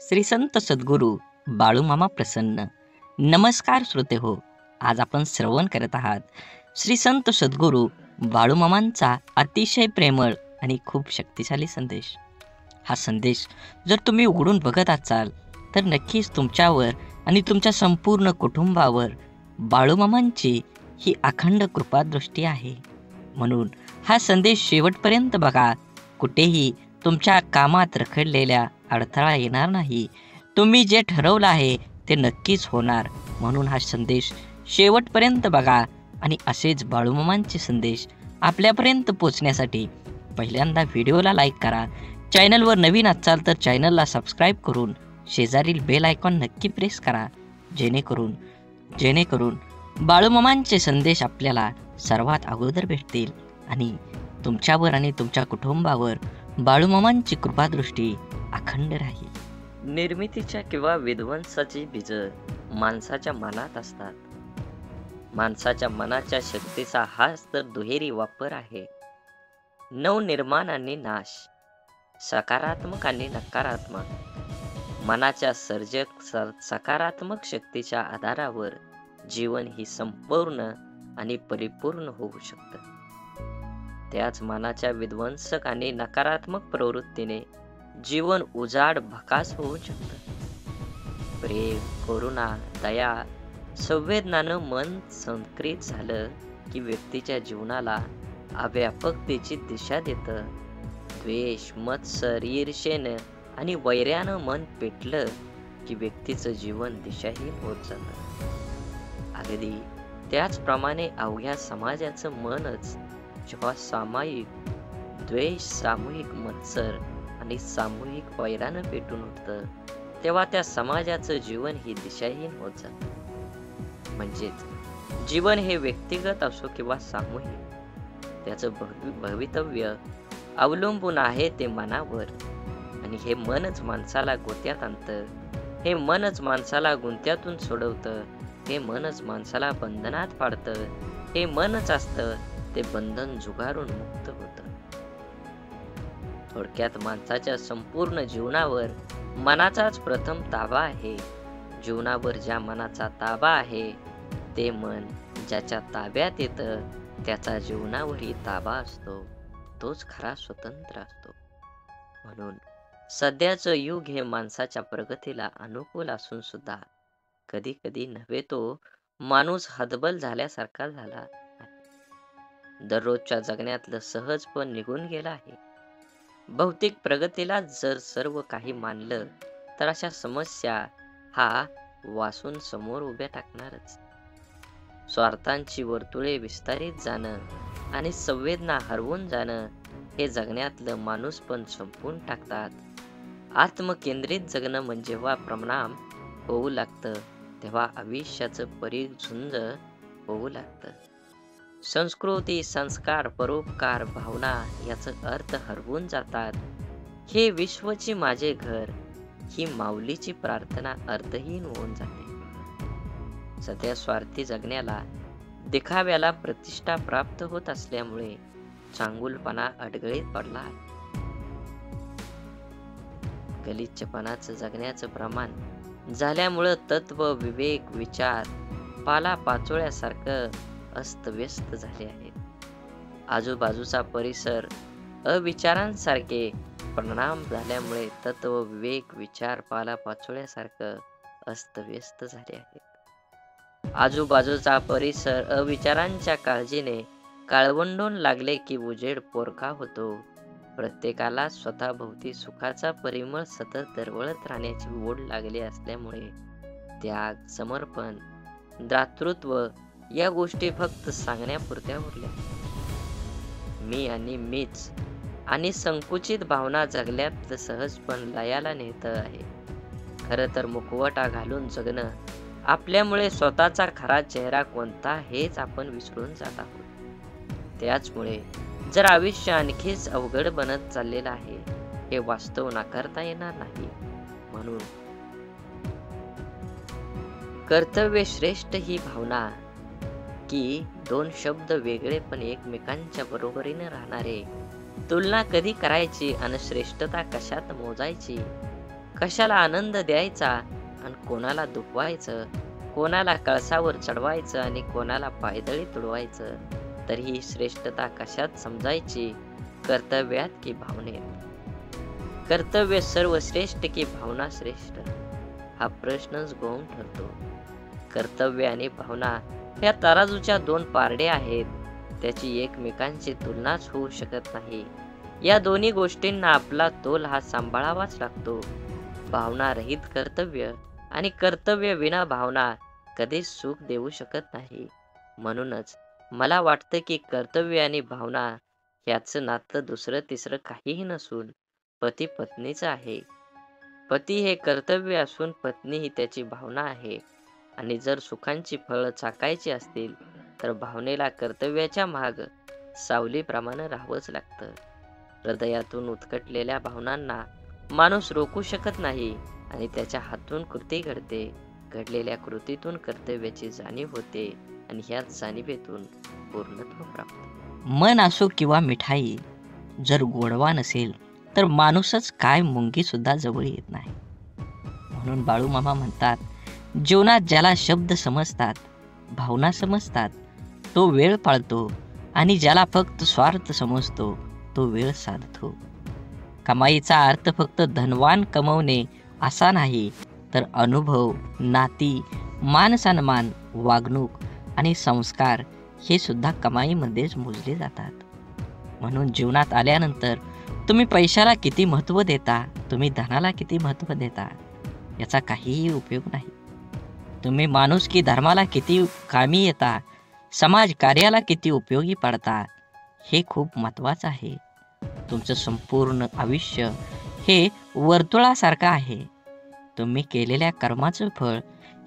श्री संत सद्गुरू बाळूमामा प्रसन्न. नमस्कार श्रोते हो, आज आपण श्रवण करत आहात श्री संत सद्गुरू बाळूमामांचा अतिशय प्रेमळ आणि खूप शक्तिशाली संदेश. हा संदेश जर तुम्ही उघडून बघत असाल तर नक्कीच तुमच्यावर आणि तुमच्या संपूर्ण कुटुंबावर बाळूमामांची ही अखंड कृपादृष्टी आहे. म्हणून हा संदेश शेवटपर्यंत बघा. कुठेही तुमच्या कामात रखडलेल्या अडथळा येणार नाही. तुम्ही जे ठरवलं आहे ते नक्कीच होणार. म्हणून हा संदेश शेवटपर्यंत बघा आणि असेच बाळूमामांचे संदेश आपल्यापर्यंत पोचण्यासाठी पहिल्यांदा व्हिडिओला लाईक करा. चॅनलवर नवीन असाल तर चॅनलला सबस्क्राईब करून शेजारील बेल आयकॉन नक्की प्रेस करा, जेणेकरून बाळूमामांचे संदेश आपल्याला सर्वात अगोदर भेटतील आणि तुमच्यावर आणि तुमच्या कुटुंबावर बाळूमामांची कृपादृष्टी अखंड राहील. निर्मितीच्या किंवा विध्वंसाची बीज माणसाच्या मनात असतात. माणसाच्या मनाच्या शक्तीचा हाच तर दुहेरी वापर आहे. नवनिर्माण आणि नाश, सकारात्मक आणि नकारात्मक. मनाच्या सर्जक सकारात्मक शक्तीच्या आधारावर जीवन ही संपूर्ण आणि परिपूर्ण होऊ शकतं. त्याच मनाच्या विध्वंसक आणि नकारात्मक प्रवृत्तीने जीवन उजाड भकास होऊ शकतं. प्रेम, करुणा, दया, संवेदनानं मन संक्रित झालं की व्यक्तीच्या जीवनाला अव्यापकतेची दिशा देतं. द्वेष, मत्सर, ईर्षेनं आणि वैर्यानं मन पेटलं की व्यक्तीचं जीवन दिशाहीन होत जातं. अगदी त्याचप्रमाणे अवघ्या समाजाचं मनच जेव्हा सामायिक द्वेष, सामूहिक मत्सर आणि सामूहिक वैरानं पेटून उठतं तेव्हा त्या समाजाचं जीवन ही दिशाहीन होत जातं. म्हणजेच जीवन हे व्यक्तिगत असो किंवा सामूहिक, त्याचं भवितव्य अवलंबून आहे ते मनावर. आणि हे मनच माणसाला गोत्यात आणतं, हे मनच माणसाला गुंत्यातून सोडवतं, हे मनच माणसाला बंधनात पाडतं, हे मनच असतं ते बंधन झुगारून मुक्त होतं. थोडक्यात माणसाच्या संपूर्ण जीवनावर मनाचाच प्रथम ताबा आहे. जीवनावर ज्या मनाचा ताबा आहे ते मन ज्याच्या ताब्यात येतं त्याचा जीवनावरही ताबा असतो, तोच खरा स्वतंत्र असतो. म्हणून सध्याचं युग हे माणसाच्या प्रगतीला अनुकूल असून सुद्धा कधी कधी नव्हे तो माणूस हतबल झाल्यासारखा झाला. दररोजच्या जगण्यातलं सहजपण निघून गेलं आहे. भौतिक प्रगतीला जर सर्व काही मानलं तर अशा समस्या हा वासून समोर उभ्या टाकणारच. स्वार्थांची वर्तुळे विस्तारित जाणं आणि संवेदना हरवून जाणं हे जगण्यातलं माणूसपण संपवून टाकतात. आत्मकेंद्रित जगणं म्हणजे जेव्हा परिणाम होऊ लागतं तेव्हा आयुष्याचं परिझुंज होऊ लागतं. संस्कृती, संस्कार, परोपकार, भावना याचं अर्थ हरवून जातात. हे विश्वची माझे घर ही माऊलीची प्रार्थना अर्थहीन होऊन जाते. सध्या स्वार्थी जगण्याला, दिखाव्याला प्रतिष्ठा प्राप्त होत असल्यामुळे चांगुलपणा अडगळीत पडला आहे. गलिच्छपणाचं जगण्याचं प्रमाण झाल्यामुळं तत्व, विवेक, विचार पालापाचोळ्यासारखं अस्तव्यस्त झाले आहेत. आजूबाजूचा परिसर अविचारांसारखे परिणाम झाल्यामुळे तत्व, विवेक, विचार पालापाचोळ्यासारखं अस्तव्यस्त झाले आहेत. आजूबाजूचा परिसर अविचारांच्या काळजीने काळवंडून लागले की उजेड पोरका होतो. प्रत्येकाला स्वतःभोवती सुखाचा परिमळ सतत दरवळत राहण्याची ओढ लागली असल्यामुळे त्याग, समर्पण, दातृत्व या गोष्टी फक्त सांगण्यापुरत्या उरल्या. मी आणि मीच आणि संकुचित भावना जगल्यात सहजपण लयाला नेतं आहे. खरं तर मुखवटा घालून जगणं आपल्यामुळे स्वतःचा खरा चेहरा कोणता हेच आपण विसरून जात आहोत. त्याचमुळे जर आयुष्य आणखीच अवघड बनत चाललेलं आहे हे वास्तव नाकारता येणार नाही. म्हणून कर्तव्य श्रेष्ठ ही भावना की दोन शब्द वेगळे पण एकमेकांच्या बरोबरीने राहणारे, तुलना कधी करायची आणि श्रेष्ठता कशात मोजायची, कशाला आनंद द्यायचा आणि कोणाला दुखवायचं, कोणाला कळसावर चढवायचं आणि कोणाला पायदळी तुडवायचं, तर ही श्रेष्ठता कशात समजायची, कर्तव्यात की भावनेत? कर्तव्य सर्वश्रेष्ठ की भावना श्रेष्ठ, हा प्रश्नच गौण ठरतो. कर्तव्य आणि भावना या तराजूच्या दोन पारडे आहेत. त्याची एकमेकांची तुलनाच होऊ शकत नाही. या दोन्ही गोष्टींना आपला तोल हा सांभाळावाच लागतो. भावना रहित कर्तव्य आणि कर्तव्य विना भावना कधीच सुख देऊ शकत नाही. म्हणूनच मला वाटतं की कर्तव्य आणि भावना याचं नातं दुसरं तिसरं काहीही नसून पती पत्नीचं आहे. पती हे कर्तव्य असून पत्नी ही त्याची भावना आहे. आणि जर सुखांची फळं चाकायची असतील तर भावनेला कर्तव्याच्या माग सावलीप्रमाणे राहावंच लागतं. हृदयातून उत्कटलेल्या भावनांना माणूस रोखू शकत नाही आणि त्याच्या हातून कृती घडते. घडलेल्या कृतीतून कर्तव्याची जाणीव होते आणि ह्याच जाणीवेतून पूर्णत्व प्राप्त. मन असो किंवा मिठाई, जर गोडवा नसेल तर माणूसच काय मुंगी सुद्धा जवळ येत नाही. म्हणून बाळूमामा म्हणतात, जीवनात ज्याला शब्द समजतात, भावना समजतात, तो वेळ पाळतो आणि ज्याला फक्त स्वार्थ समजतो तो वेळ साधतो. कमाईचा अर्थ फक्त धनवान कमवणे असा नाही, तर अनुभव, नाती, मान सन्मान, वागणूक आणि संस्कार हे सुद्धा कमाईमध्येच मोजले जातात. म्हणून जीवनात आल्यानंतर तुम्ही पैशाला किती महत्त्व देता, तुम्ही धनाला किती महत्त्व देता, याचा काहीही उपयोग नाही. तुम्ही माणुसकी धर्माला किती कामी येता, समाज कार्याला किती उपयोगी पडता, हे खूप महत्त्वाचं आहे. तुमचं संपूर्ण आयुष्य हे वर्तुळासारखं आहे. तुम्ही केलेल्या कर्माचं फळ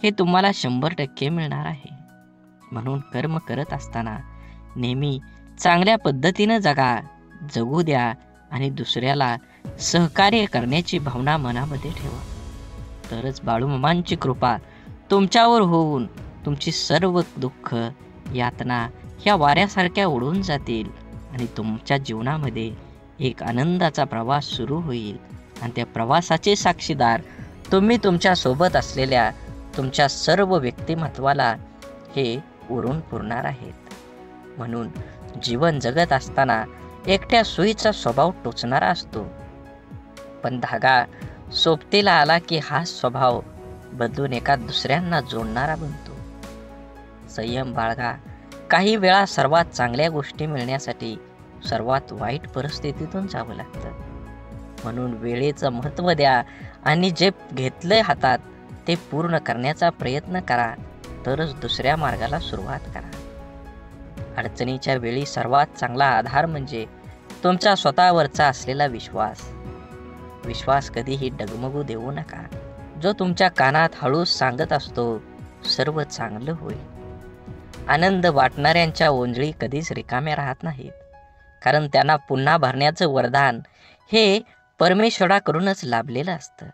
हे तुम्हाला 100% मिळणार आहे. म्हणून कर्म करत असताना नेहमी चांगल्या पद्धतीनं जगू द्या आणि दुसऱ्याला सहकार्य करण्याची भावना मनामध्ये ठेवा. तरच बाळूमामांची कृपा तुमच्यावर होऊन तुमची सर्व दुःख, यातना ह्या वाऱ्यासारख्या उडून जातील आणि तुमच्या जीवनामध्ये एक आनंदाचा प्रवास सुरू होईल. आणि त्या प्रवासाचे साक्षीदार तुम्ही तुमच्या सोबत असलेल्या तुमच्या सर्व व्यक्तिमत्वाला हे उरून पुरणार आहेत. म्हणून जीवन जगत असताना एकट्या सुईचा स्वभाव टोचणारा असतो, पण धागा सोबतीला आला की हा स्वभाव बदलून एका दुसऱ्यांना जोडणारा बनतो. संयम बाळगा. काही वेळा सर्वात चांगल्या गोष्टी मिळण्यासाठी सर्वात वाईट परिस्थितीतून जावं लागतं. म्हणून वेळेचं महत्त्व द्या आणि जे घेतलंय हातात ते पूर्ण करण्याचा प्रयत्न करा, तरच दुसऱ्या मार्गाला सुरुवात करा. अडचणीच्या वेळी सर्वात चांगला आधार म्हणजे तुमचा स्वतःवरचा असलेला विश्वास. विश्वास कधीही डगमगू देऊ नका, जो तुमच्या कानात हळूच सांगत असतो, सर्व चांगलं होईल. आनंद वाटणाऱ्यांच्या ओंजळी कधीच रिकाम्या राहत नाहीत, कारण त्यांना पुन्हा भरण्याचं वरदान हे परमेश्वराकडूनच लाभलेलं असतं.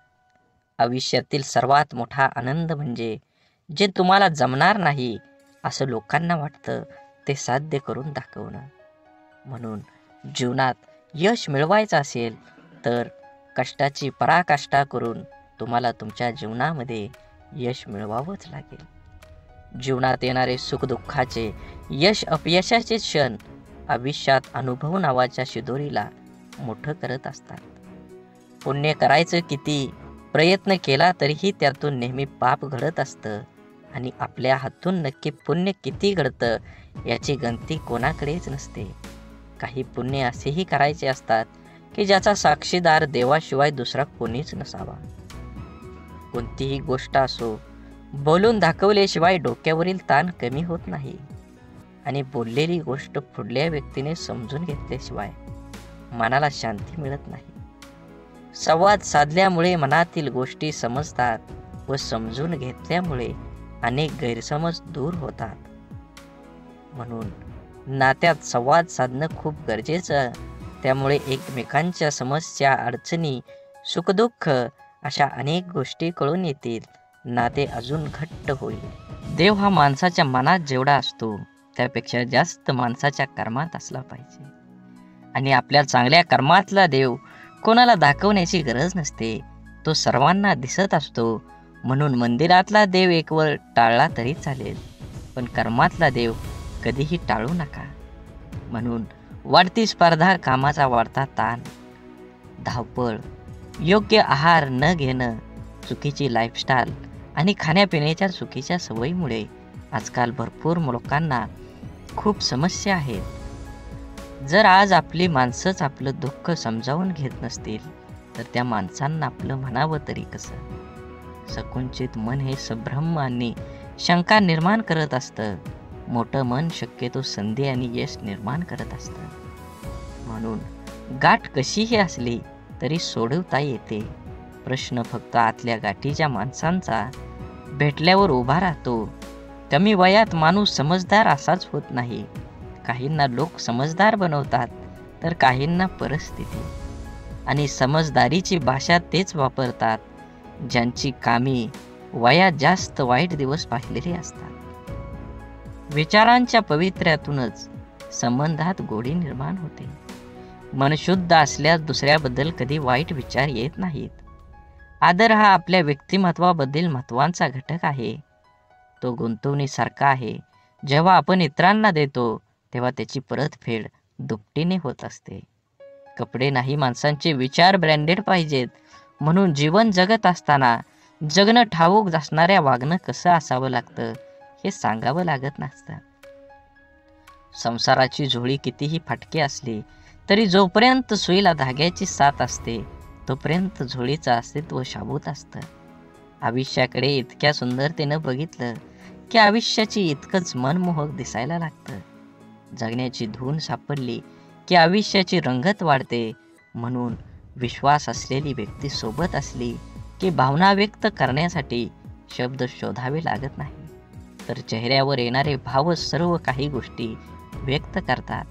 आयुष्यातील सर्वात मोठा आनंद म्हणजे जे तुम्हाला जमणार नाही असं लोकांना वाटतं ते साध्य करून दाखवणं. म्हणून जीवनात यश मिळवायचं असेल तर कष्टाची पराकाष्ठा करून तुम्हाला तुमच्या जीवनामध्ये यश मिळवावंच लागेल. जीवनात येणारे सुखदुःखाचे, यश अपयशाचे क्षण आयुष्यात अनुभव नावाच्या शिदोरीला मोठं करत असतात. पुण्य करायचं किती प्रयत्न केला तरीही त्यातून नेहमी पाप घडत असतं आणि आपल्या हातून नक्की पुण्य किती घडतं याची गणती कोणाकडेच नसते. काही पुण्य असेही करायचे असतात की ज्याचा साक्षीदार देवाशिवाय दुसरा कोणीच नसावा. कोणतीही गोष्ट असो, बोलून दाखवल्याशिवाय डोक्यावरील ताण कमी होत नाही आणि बोललेली गोष्ट पुढल्या व्यक्तीने समजून घेतल्याशिवाय मनाला शांती मिळत नाही. संवाद साधल्यामुळे मनातील गोष्टी समजतात व समजून घेतल्यामुळे अनेक गैरसमज दूर होतात. म्हणून नात्यात संवाद साधणं खूप गरजेचं. त्यामुळे एकमेकांच्या समस्या, अडचणी, सुखदुःख अशा अनेक गोष्टी कळून येतील. नाते अजून घट्ट होईल. देव हा माणसाच्या मनात जेवढा असतो त्यापेक्षा जास्त माणसाच्या कर्मात असला पाहिजे. आणि आपल्या चांगल्या कर्मातला देव कोणाला दाखवण्याची गरज नसते. तो सर्वांना दिसत असतो, म्हणून मंदिरातला देव एक वेळ टाळला तरी चालेल, पण कर्मातला देव कधीही टाळू नका. म्हणून वाढती स्पर्धा, कामाचा वाढता ताण, धावपळ, योग्य आहार न घेणं, चुकीची लाईफस्टाईल आणि खाण्यापिण्याच्या चुकीच्या सवयीमुळे आजकाल भरपूर लोकांना खूप समस्या आहेत. जर आज आपली माणसंच आपलं दुःख समजावून घेत नसतील तर त्या माणसांना आपलं म्हणावं तरी कसं? संकुचित मन हे संभ्रम आणि शंका निर्माण करत असतं. मोठं मन शक्यतो संधी आणि यश निर्माण करत असतं. म्हणून गाठ कशीही असली तरी सोडवता येते. प्रश्न फक्त आतल्या गाठीच्या माणसांचा भेटल्यावर उभा राहतो. कमी वयात माणूस समजदार असाच होत नाही. काहींना लोक समजदार बनवतात तर काहींना परिस्थिती. आणि समजदारीची भाषा तेच वापरतात ज्यांची कामी वयात जास्त वाईट दिवस पाहिलेले असतात. विचारांच्या पवित्र्यातूनच संबंधात गोडी निर्माण होते. मन शुद्ध असल्यास दुसऱ्याबद्दल कधी वाईट विचार येत नाहीत. आदर हा आपल्या व्यक्तिमत्वाबद्दल महत्त्वाचा घटक आहे. तो गुंतवणुकीसारखा आहे. जेव्हा आपण इतरांना देतो तेव्हा त्याची परतफेड दुपटीने होत असते. कपडे नाही, माणसांचे विचार ब्रँडेड पाहिजेत. म्हणून जीवन जगत असताना जगणं ठाऊक असणाऱ्या वागणं कसं असावं लागतं हे सांगावं लागत नसतं. संसाराची झोळी कितीही फाटकी असली तरी जोपर्यंत सुईला धाग्याची साथ असते तोपर्यंत झोळीचं अस्तित्व शाबूत असतं. आयुष्याकडे इतक्या सुंदरतेनं बघितलं की आयुष्याची इतकंच मनमोहक दिसायला लागतं. जगण्याची धून सापडली की आयुष्याची रंगत वाढते. म्हणून विश्वास असलेली व्यक्ती सोबत असली की भावना व्यक्त करण्यासाठी शब्द शोधावे लागत नाही, तर चेहऱ्यावर येणारे भाव सर्व काही गोष्टी व्यक्त करतात.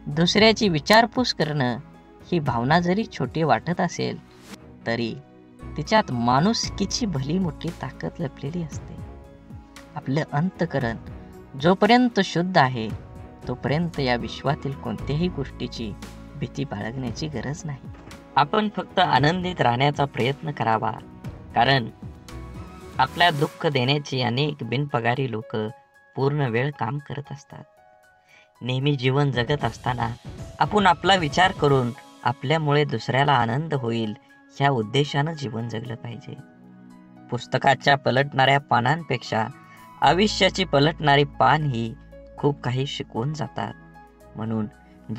दुसऱ्याची विचारपूस करणं ही भावना जरी छोटी वाटत असेल तरी तिच्यात माणुसकीची भली मोठी ताकद लपलेली असते. आपलं अंतःकरण जोपर्यंत शुद्ध आहे तोपर्यंत या विश्वातील कोणत्याही गोष्टीची भीती बाळगण्याची गरज नाही. आपण फक्त आनंदित राहण्याचा प्रयत्न करावा, कारण आपल्या दुःख देण्याची अनेक बिनपगारी लोक पूर्ण वेळ काम करत असतात. नेहमी जीवन जगत असताना आपण आपला विचार करून आपल्यामुळे दुसऱ्याला आनंद होईल ह्या उद्देशानं जीवन जगलं पाहिजे. पुस्तकाच्या पलटणाऱ्या पानांपेक्षा आयुष्याची पलटणारी पान ही खूप काही शिकवून जातात. म्हणून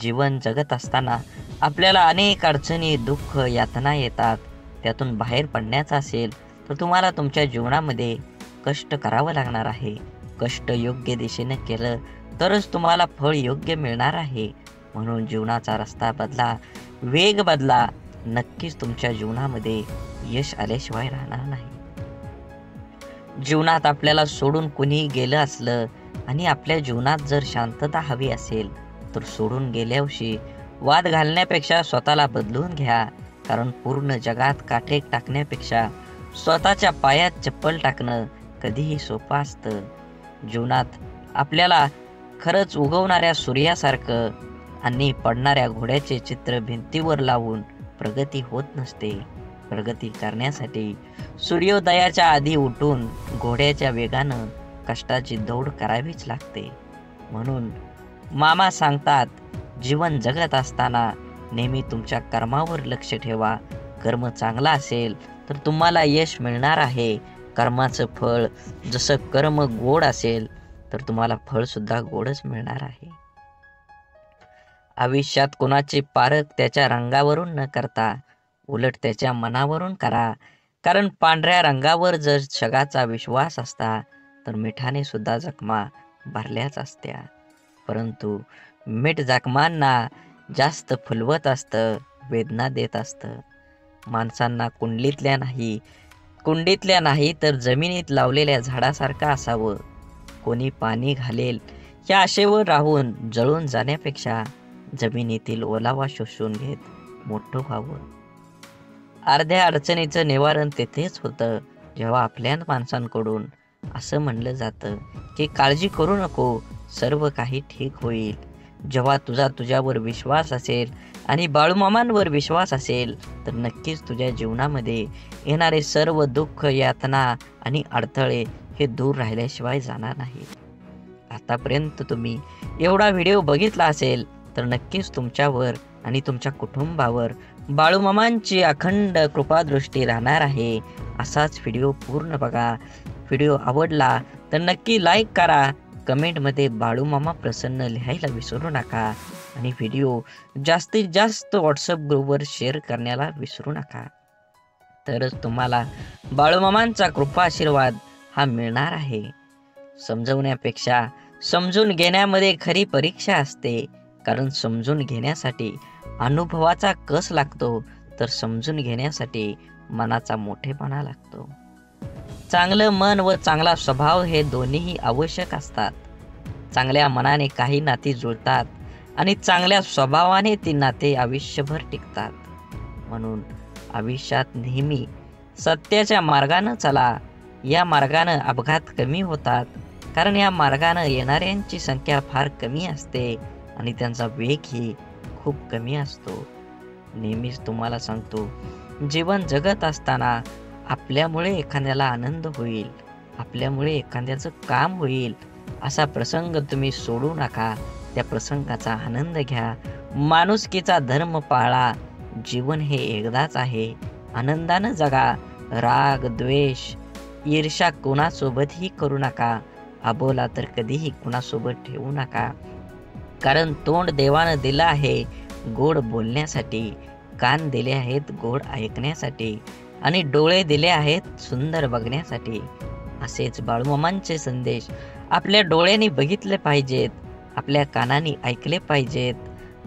जीवन जगत असताना आपल्याला अनेक अडचणी, दुःख, यातना येतात. त्यातून बाहेर पडण्याचं असेल तर तुम्हाला तुमच्या जीवनामध्ये कष्ट करावं लागणार आहे. कष्ट योग्य दिशेने केलं तरच तुम्हाला फळ योग्य मिळणार आहे. म्हणून जीवनाचा रस्ता बदला, वेग बदला. नक्कीच तुमच्या जीवनामध्ये यश आल्याशिवाय राहणार नाही. जीवनात आपल्याला सोडून कुणी गेलं असलं आणि आपल्या जीवनात जर शांतता हवी असेल तर सोडून गेल्यावर्षी वाद घालण्यापेक्षा स्वतःला बदलून घ्या. कारण पूर्ण जगात काटे टाकण्यापेक्षा स्वतःच्या पायात चप्पल टाकणं कधीही सोपं असतं. जीवनात आपल्याला खरंच उगवणाऱ्या सूर्यासारखं आणि पडणाऱ्या घोड्याचे चित्र भिंतीवर लावून प्रगती होत नसते. प्रगती करण्यासाठी सूर्योदयाच्या आधी उठून घोड्याच्या वेगानं कष्टाची दौड करावीच लागते. म्हणून मामा सांगतात, जीवन जगत असताना नेहमी तुमच्या कर्मावर लक्ष ठेवा. कर्म चांगला असेल तर तुम्हाला यश मिळणार आहे. कर्माचं फळ जसं कर्म गोड असेल तर तुम्हाला फळ सुद्धा गोडच मिळणार आहे. आयुष्यात कोणाचे पारख त्याच्या रंगावरून न करता उलट त्याच्या मनावरून करा. कारण पांढऱ्या रंगावर जर जगाचा विश्वास असता तर मिठाने सुद्धा जखमा भरल्याच असत्या. परंतु मीठ जखमांना जास्त फुलवत असतं, वेदना देत असतं. माणसांना कुंडीतल्या नाही तर जमिनीत लावलेल्या झाडासारखं असावं. कोणी पाणी घालेल या आशेवर राहून जळून जाण्यापेक्षा जमिनीतील ओलावा शोषून घेत मोठं व्हावं. अर्ध्या अडचणीचं निवारण तेथेच होतं जेव्हा आपल्या माणसांकडून असं म्हणलं जातं की काळजी करू नको, सर्व काही ठीक होईल. जेव्हा तुझ्यावर विश्वास असेल आणि बाळूमामांवर विश्वास असेल तर नक्कीच तुझ्या जीवनामध्ये येणारे सर्व दुःख, यातना आणि अडथळे हे दूर राहिल्याशिवाय जाणार नाही. आतापर्यंत तुम्ही एवढा व्हिडिओ बघितला असेल तर नक्कीच तुमच्यावर आणि तुमच्या कुटुंबावर बाळूमामांची अखंड कृपादृष्टी राहणार आहे. असाच व्हिडिओ पूर्ण बघा. व्हिडिओ आवडला तर नक्की लाईक करा. कमेंटमध्ये बाळूमामा प्रसन्न लिहायला विसरू नका आणि व्हिडिओ जास्तीत जास्त व्हॉट्सअप ग्रुपवर शेअर करण्याला विसरू नका. तरच तुम्हाला बाळूमामांचा कृपा आशीर्वाद हा मिळणार आहे. समजवण्यापेक्षा समजून घेण्यामध्ये खरी परीक्षा असते. कारण समजून घेण्यासाठी अनुभवाचा कस लागतो तर समजून घेण्यासाठी मनाचा मोठेपणा लागतो. चांगलं मन व चांगला स्वभाव हे दोन्हीही आवश्यक असतात. चांगल्या मनाने काही नाती जुळतात आणि चांगल्या स्वभावाने ती नाते आयुष्यभर टिकतात. म्हणून आयुष्यात नेहमी सत्याच्या मार्गानं चला. या मार्गानं अपघात कमी होतात. कारण या मार्गानं येणाऱ्यांची संख्या फार कमी असते आणि त्यांचा वेगही खूप कमी असतो. नेहमीच तुम्हाला सांगतो, जीवन जगत असताना आपल्यामुळे एखाद्याला आनंद होईल, आपल्यामुळे एखाद्याचं काम होईल असा प्रसंग तुम्ही सोडू नका. त्या प्रसंगाचा आनंद घ्या. माणुसकीचा धर्म पाळा. जीवन हे एकदाच आहे. आनंदानं जगा. राग, द्वेष, ईर्ष्या कोणासोबतही करू नका. अबोला तर कधीही कुणासोबत ठेवू नका. कारण तोंड देवानं दिलं आहे गोड बोलण्यासाठी, कान दिले आहेत गोड ऐकण्यासाठी आणि डोळे दिले आहेत सुंदर बघण्यासाठी. असेच बाळूमामांचे संदेश आपल्या डोळ्यांनी बघितले पाहिजेत, आपल्या कानांनी ऐकले पाहिजेत.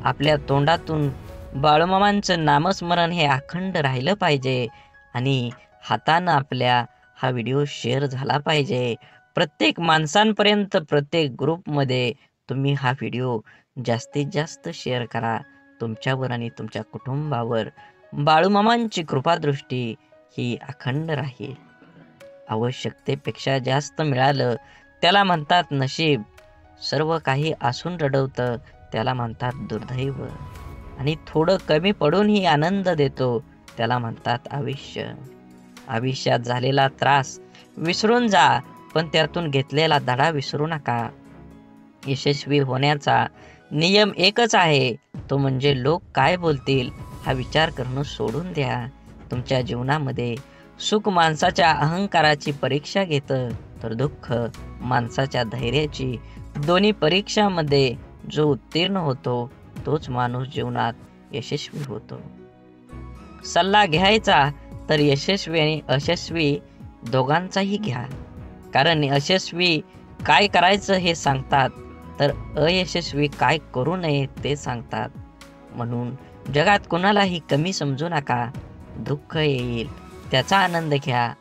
आपल्या तोंडातून बाळूमामांचं नामस्मरण हे अखंड राहिलं पाहिजे आणि हातानं आपल्या हा व्हिडिओ शेअर झाला पाहिजे. प्रत्येक माणसांपर्यंत, प्रत्येक ग्रुपमध्ये तुम्ही हा व्हिडिओ जास्तीत जास्त शेअर करा. तुमच्यावर आणि तुमच्या कुटुंबावर बाळूमामांची कृपादृष्टी ही अखंड राहील. आवश्यकतेपेक्षा जास्त मिळालं त्याला म्हणतात नशीब. सर्व काही असून रडवतं त्याला म्हणतात दुर्दैव. आणि थोडं कमी पडूनही आनंद देतो त्याला म्हणतात आयुष्य. आयुष्यात झालेला त्रास विसरून जा, पण त्यातून घेतलेला धडा विसरू नका. यशस्वी होण्याचा नियम एकच आहे, तो म्हणजे लोक काय बोलतील हा विचार करणं सोडून द्या. तुमच्या जीवनामध्ये सुख माणसाच्या अहंकाराची परीक्षा घेतं तर दुःख माणसाच्या धैर्याची. दोन्ही परीक्षामध्ये जो उत्तीर्ण होतो तोच माणूस जीवनात यशस्वी होतो. सल्ला घ्यायचा तर यशस्वी आणि अयशस्वी दोघांचाही घ्या. कारण यशस्वी काय करायचं हे सांगतात तर अयशस्वी काय करू नये ते सांगतात. म्हणून जगात कोणालाही कमी समजू नका. दुःख येईल त्याचा आनंद घ्या,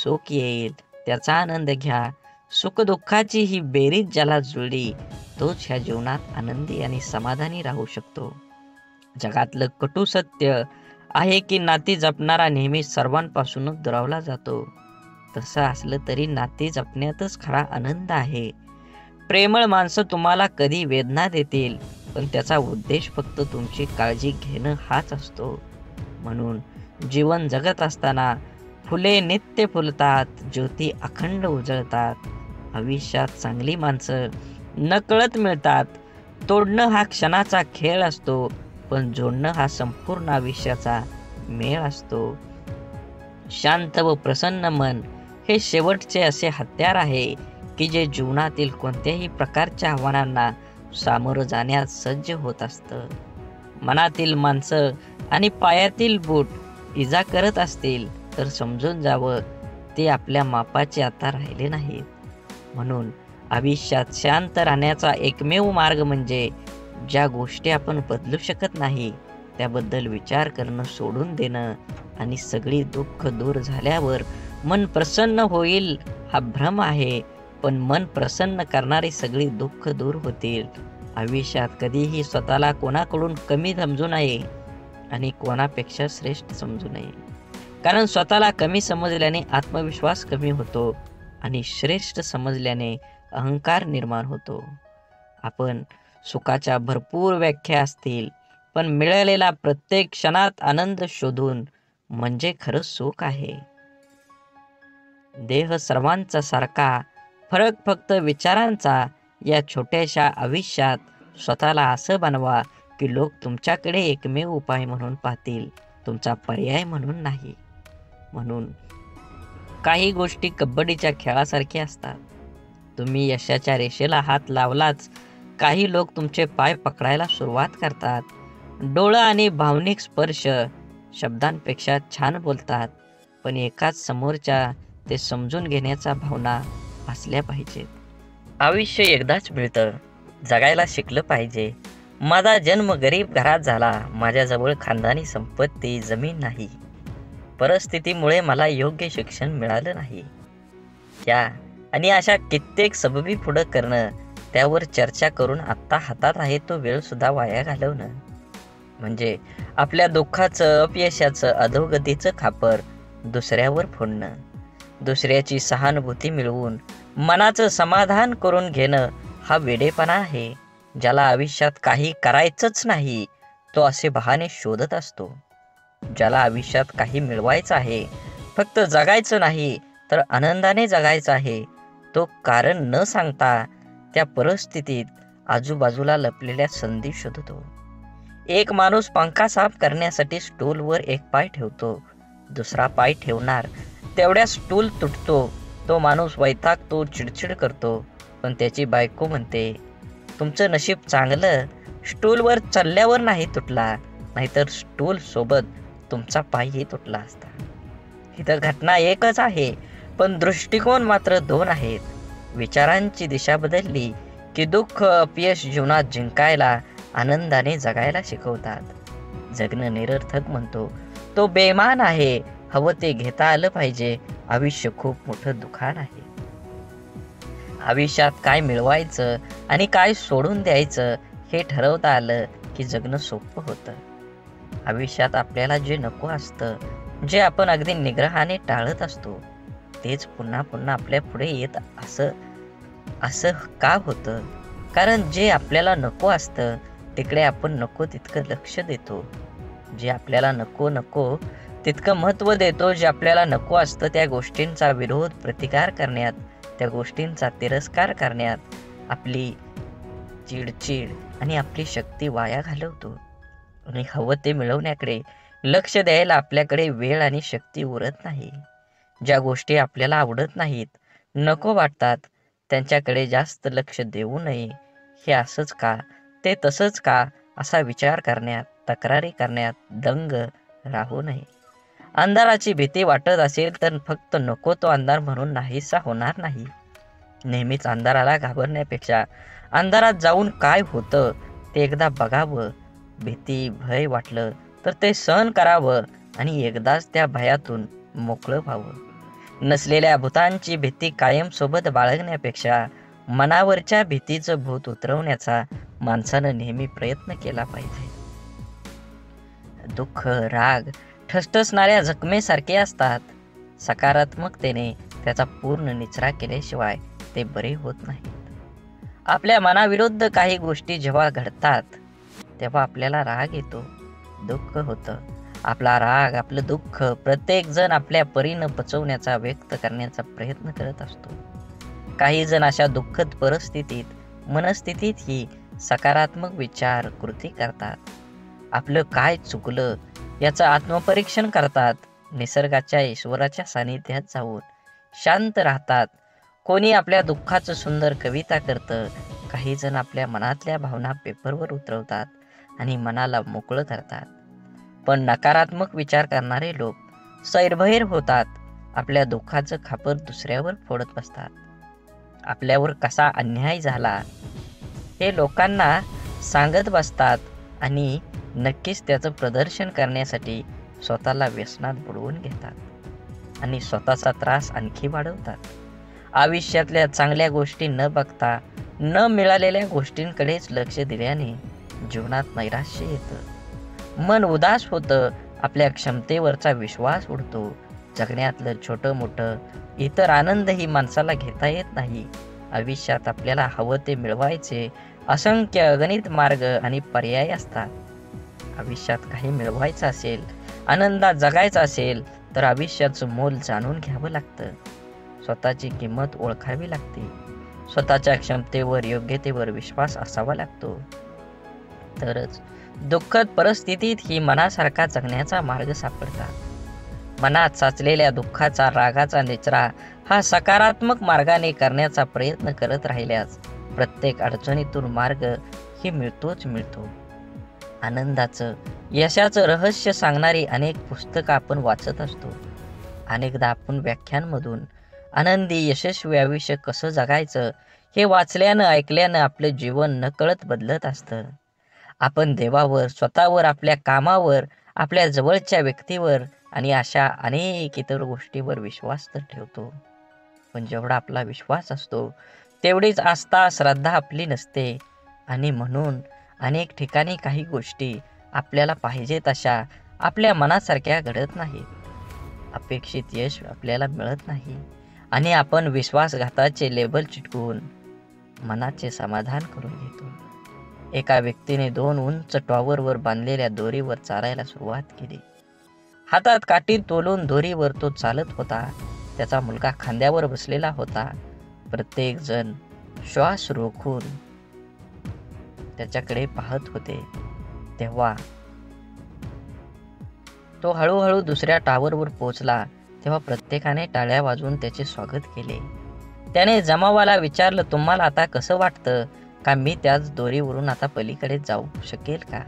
सुख येईल त्याचा आनंद घ्या. सुखदुःखाची ही बेरीज ज्याला जुळली तोच ह्या जीवनात आनंदी आणि समाधानी राहू शकतो. जगातलं कटू सत्य आहे की नाती जपणारा नेहमी सर्वांपासूनच दुरावला जातो. तसं असलं तरी नाती जपण्यातच खरा आनंद आहे. प्रेमळ माणसं तुम्हाला कधी वेदना देतील, पण त्याचा उद्देश फक्त तुमची काळजी घेणं हाच असतो. म्हणून जीवन जगत असताना फुले नित्य फुलतात, ज्योती अखंड उजळतात. आयुष्यात चांगली माणसं नकळत मिळतात. तोडणं हा क्षणाचा खेळ असतो, पण जोडणं हा संपूर्ण आयुष्याचा मेळ असतो. शांत व प्रसन्न मन हे शेवटचे असे हत्यार आहे की जे जीवनातील कोणत्याही प्रकारच्या आव्हानांना सामोरं जाण्यास सज्ज होत असतं. मनातील माणसं आणि पायातील बूट इजा करत असतील तर समजून जावं ते आपल्या मापाचे आता राहिले नाहीत. म्हणून आयुष्यात शांत राहण्याचा एकमेव मार्ग म्हणजे ज्या गोष्टी आपण बदलू शकत नाही त्याबद्दल विचार करणं सोडून देणं आणि सगळी दुःख दूर झाल्यावर मन प्रसन्न होईल हा भ्रम आहे. पण मन प्रसन्न करणारी सगळी दुःख दूर होतील. आयुष्यात कधीही स्वतःला कोणाकडून कमी समजू नये आणि कोणापेक्षा श्रेष्ठ समजू नये. कारण स्वतःला कमी समजल्याने आत्मविश्वास कमी होतो आणि श्रेष्ठ समजल्याने अहंकार निर्माण होतो. आपण सुखाच्या भरपूर व्याख्या असतील, पण मिळालेला प्रत्येक क्षणात आनंद शोधून म्हणजे खरं सुख आहे. देह सर्वांचा सारखा, फरक फक्त विचारांचा. या छोट्याशा आयुष्यात स्वतःला असं बनवा की लोक तुमच्याकडे एकमेव उपाय म्हणून पाहतील, तुमचा पर्याय म्हणून नाही. म्हणून काही गोष्टी कबड्डीच्या खेळासारख्या असतात. तुम्ही यशाच्या रेषेला हात लावलाच काही लोक तुमचे पाय पकडायला सुरुवात करतात. डोळं आणि भावनिक स्पर्श शब्दांपेक्षा छान बोलतात, पण एकाच समोरच्या ते समजून घेण्याच्या भावना असल्या पाहिजेत. आयुष्य एकदाच मिळतं, जगायला शिकलं पाहिजे. माझा जन्म गरीब घरात झाला, माझ्याजवळ खानदानी संपत्ती जमीन नाही, परिस्थितीमुळे मला योग्य शिक्षण मिळालं नाही. या आणि अशा कित्येक सबबी पुढं करणं, त्यावर चर्चा करून आत्ता हातात आहे तो वेळ सुद्धा वाया घालवणं, म्हणजे आपल्या दुःखाचं, अपयशाचं, अधोगतीचं खापर दुसऱ्यावर फोडणं. दुसऱ्याची सहानुभूती मिळवून मनाचं समाधान करून घेणं हा वेडेपणा आहे. ज्याला आयुष्यात काही करायचंच नाही तो असे बहाणे शोधत असतो. ज्याला आयुष्यात काही मिळवायचं आहे, फक्त जगायचं नाही तर आनंदाने जगायचं आहे, तो कारण न सांगता त्या परिस्थितीत आजूबाजूला लपलेल्या संधी शोधतो. एक माणूस पंखा साफ करण्यासाठी स्टूलवर एक पाय ठेवतो, दुसरा पाय ठेवणार तेवढ्या स्टूल तुटतो. तो माणूस वैतागतो, चिडचिड करतो, पण त्याची बायको म्हणते, तुमचं नशीब चांगलं, स्टूलवर चढल्यावर नाही तुटला, नाहीतर स्टूल सोबत तुमचा पायही तुटला असता. इथं घटना एकच आहे, पण दृष्टिकोन मात्र दोन आहेत. विचारांची दिशा बदलली की दुःख, अपयश जीवनात जिंकायला, आनंदाने जगायला शिकवतात. जगणं निरर्थक म्हणतो तो बेमान आहे. हवं ते घेता आलं पाहिजे. आयुष्य खूप मोठं दुकान आहे. आयुष्यात काय मिळवायचं आणि काय सोडून द्यायचं हे ठरवता आलं की जगणं सोपं होतं. आयुष्यात आपल्याला जे नको असतं, जे आपण अगदी निग्रहाने टाळत असतो, तेच पुन्हा पुन्हा आपल्या पुढे येत असं का होतं? कारण जे आपल्याला नको असतं तिकडे आपण नको तितकं लक्ष देतो. जे आपल्याला नको तितकं महत्त्व देतो. जे आपल्याला नको असतं त्या गोष्टींचा विरोध, प्रतिकार करण्यात, त्या गोष्टींचा तिरस्कार करण्यात आपली चिडचिड आणि आपली शक्ती वाया घालवतो. आणि हवं ते मिळवण्याकडे लक्ष द्यायला आपल्याकडे वेळ आणि शक्ती उरत नाही. ज्या गोष्टी आपल्याला आवडत नाहीत, नको वाटतात, त्यांच्याकडे जास्त लक्ष देऊ नये. हे असंच का, ते तसंच का असा विचार करण्यात, तक्रारी करण्यात दंग राहू नये. अंधाराची भीती वाटत असेल तर फक्त नको तो अंधार म्हणून नाहीसा होणार नाही. नेहमीच अंधाराला घाबरण्यापेक्षा अंधारात जाऊन काय होतं ते एकदा बघावं. भीती, भय वाटलं तर ते सहन करावं आणि एकदाच त्या भयातून मोकळं व्हावं. नसलेल्या भूतांची भीती कायम सोबत बाळगण्यापेक्षा मनावरच्या भीतीचं भूत उतरवण्याचा माणसानं नेहमी प्रयत्न केला पाहिजे. दुःख, राग ठसठसणाऱ्या जखमेसारखे असतात. सकारात्मकतेने त्याचा पूर्ण निचरा केल्याशिवाय ते बरे होत नाहीत. आपल्या मनाविरुद्ध काही गोष्टी जेव्हा घडतात तेव्हा आपल्याला राग येतो, दुःख होतं. आपला राग, आपलं दुःख प्रत्येक जण आपल्या परीनं पचवण्याचा, व्यक्त करण्याचा प्रयत्न करत असतो. काही जण अशा दुःखद परिस्थितीत, मनस्थितीतही सकारात्मक विचार, कृती करतात. आपलं काय चुकलं याचं आत्मपरीक्षण करतात. निसर्गाच्या, ईश्वराच्या सानिध्यात जाऊन शांत राहतात. कोणी आपल्या दुःखाचं सुंदर कविता करतं. काही जण आपल्या मनातल्या भावना पेपरवर उतरवतात आणि मनाला मोकळं करतात. पण नकारात्मक विचार करणारे लोक सैरभैर होतात. आपल्या दुःखाचं खापर दुसऱ्यावर फोडत बसतात. आपल्यावर कसा अन्याय झाला हे लोकांना सांगत बसतात आणि नक्कीच त्याचं प्रदर्शन करण्यासाठी स्वतःला व्यसनात बुडवून घेतात आणि स्वतःचा त्रास आणखी वाढवतात. आयुष्यातल्या चांगल्या गोष्टी न बघता न मिळालेल्या गोष्टींकडेच लक्ष दिल्याने जीवनात नैराश्य येतं, मन उदास होतं, आपल्या क्षमतेवरचा विश्वास उडतो. जगण्यातलं छोटं मोठं इतर आनंदही माणसाला घेता येत नाही. आयुष्यात आपल्याला हवं ते मिळवायचे असंख्य अगणित मार्ग आणि पर्याय असतात. आयुष्यात काही मिळवायचं असेल, आनंदात जगायचं असेल तर आयुष्याचं मोल जाणून घ्यावं लागतं. स्वतःची किंमत ओळखावी लागते. स्वतःच्या क्षमतेवर, योग्यतेवर विश्वास असावा लागतो. तरच दुःखद परिस्थितीत ही मनासारखा जगण्याचा मार्ग सापडतात. मनात साचलेल्या दुःखाचा, रागाचा निचरा हा सकारात्मक मार्गाने करण्याचा प्रयत्न करत राहिल्यास प्रत्येक अडचणीतून मार्ग ही मिळतोच मिळतो. आनंदाचं, यशाचं रहस्य सांगणारी अनेक पुस्तकं आपण वाचत असतो. अनेकदा आपण व्याख्यानमधून आनंदी यशस्वी आयुष्य कसं जगायचं हे वाचल्यानं, ऐकल्यानं आपलं जीवन नकळत बदलत असतं. आपण देवावर, स्वतःवर, आपल्या कामावर, आपल्या जवळच्या व्यक्तीवर आणि अशा अनेक इतर गोष्टीवर विश्वास तर ठेवतो. पण जेवढा आपला विश्वास असतो तेवढीच आस्था, श्रद्धा आपली नसते. आणि म्हणून अनेक ठिकाणी काही गोष्टी आपल्याला पाहिजे तशा आपल्या मनासारख्या घडत नाहीत. अपेक्षित यश आपल्याला मिळत नाही आणि आपण विश्वासघाताचे लेबल चिटकवून मनाचे समाधान करून घेतो. एका व्यक्तीने 2 उंच टॉवरवर बांधलेल्या दोरीवर चालायला सुरुवात केली. हातात काठी तोलून दोरीवर तो चालत होता. त्याचा मुलगा खांद्यावर बसलेला होता. प्रत्येक जण श्वास रोखून त्याच्याकडे पाहत होते. तेव्हा तो हळूहळू दुसऱ्या टावरवर पोहोचला. तेव्हा प्रत्येकाने टाळ्या वाजवून त्याचे स्वागत केले. त्याने जमावाला विचारलं, तुम्हाला आता कसं वाटतं? का मी त्याच दोरीवरून आता पलीकडे जाऊ शकेल का?